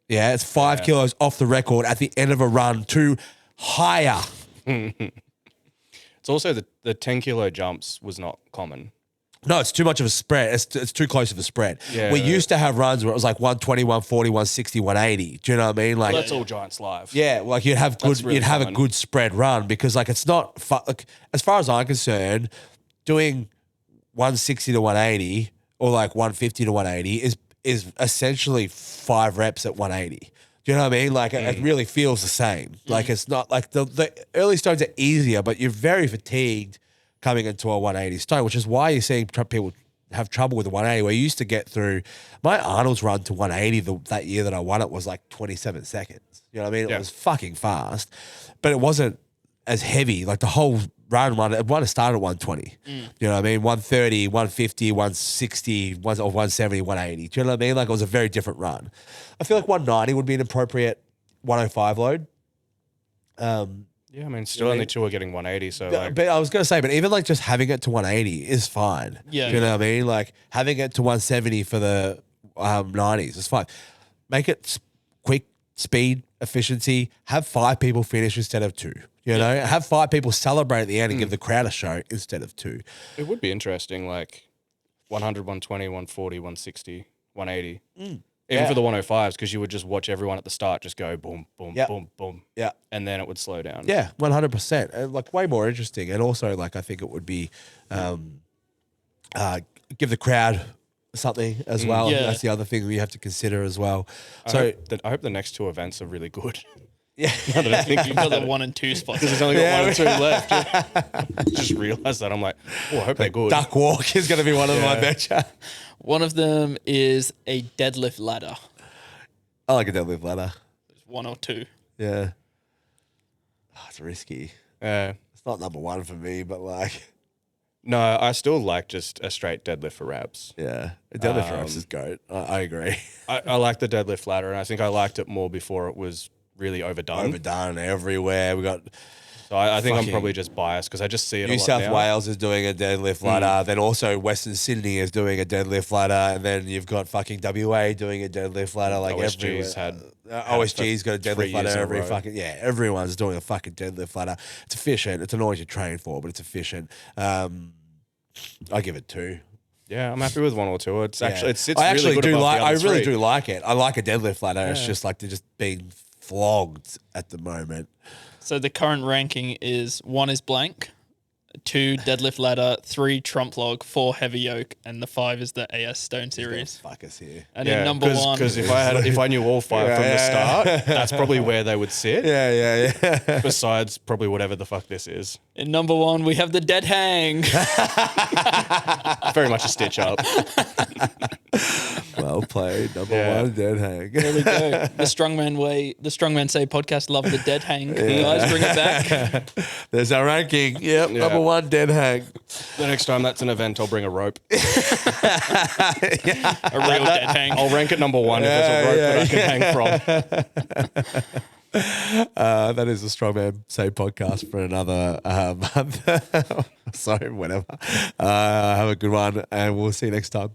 Yeah, it's 5 kilos off the record at the end of a run to higher. It's also the 10 kilo jumps was not common. No, it's too much of a spread. It's too close of a spread. Yeah. We used to have runs where it was like 120, 140, 160, 180. Do you know what I mean? Like, Well, that's all Giants live. yeah, like you'd have good, really you'd have a common. good spread run because like it's not like, as far as I'm concerned, doing 160 to 180 or like 150 to 180 is essentially 5 reps at 180. Do you know what I mean? Like it really feels the same. Like it's not like the early stones are easier, but you're very fatigued coming into a 180 stone, which is why you're seeing people have trouble with the 180. Where you used to get through my Arnold's run to 180 that year that I won it was like 27 seconds. You know what I mean? It was fucking fast, but it wasn't as heavy. Like the whole run it might have started at 120. You know what I mean? 130, 150, 160, or 170, 180. Do you know what I mean? Like it was a very different run. I feel like 190 would be an appropriate 105 load. Yeah, I mean, still only 2 are getting 180. So like, But I was going to say, but even like just having it to 180 is fine. Yeah. Do you know what I mean? Like having it to 170 for the 90s is fine. Make it quick, speed, efficiency. Have 5 people finish instead of 2. You know, have 5 people celebrate at the end and give the crowd a show instead of 2. it would be interesting, like 100, 120, 140, 160, 180. Even for the 105s, because you would just watch everyone at the start just go boom, boom, boom, boom. Yeah. And then it would slow down. Yeah, 100%. And like way more interesting. And also like I think it would be give the crowd something as well. Yeah. That's the other thing we have to consider as well. I hope the next 2 events are really good. Yeah. Now that I think You've got the 1 and 2 spots. because there's only got 1 and 2 left. Just realized that. I'm like, oh, I hope they're good. Duck walk is going to be one of them, I betcha. One of them is a deadlift ladder. I like a deadlift ladder. There's 1 or 2. Yeah. Oh, it's risky. It's not number 1 for me, but like, No, I still like just a straight deadlift for reps. yeah, a deadlift for reps is goat. I agree. I like the deadlift ladder, and I think I liked it more before it was really overdone. Overdone everywhere. We got So I think I'm fucking- probably just biased because I just see it New a lot South now. Wales is doing a deadlift ladder. Then also Western Sydney is doing a deadlift ladder. And then you've got fucking WA doing a deadlift ladder. Like OSG's everywhere. had OSG's got a 3 deadlift ladder years in a every row. fucking, yeah, everyone's doing a fucking deadlift ladder. It's efficient. It's annoying to train for, but it's efficient. I give it 2. Yeah, I'm happy with 1 or 2. It's actually it sits I really actually good do above like. the I other really 3. do like it. I like a deadlift ladder. It's just like they're just being flogged at the moment. So the current ranking is 1 is blank, 2 deadlift ladder, 3 trump log, 4 heavy yoke, and the 5 is the AS Stone Series. Fuck us here. And in number 1, Because if I knew all 5 from the start, that's probably where they would sit. Yeah. Besides probably whatever the fuck this is. in number 1 we have the dead hang. Very much a stitch up. Well played. Number Yeah. 1, dead hang. There we go. The Strongman Way, the Strongman Say podcast love the dead hang. Guys, bring it back. There's our ranking. Yep. Yeah. Number 1, dead hang. The next time that's an event, I'll bring a rope. A real dead hang. I'll rank at number 1 if there's a rope that I can hang from. That is the Strongman Say podcast for another month. Sorry, whatever. Have a good one, and we'll see you next time.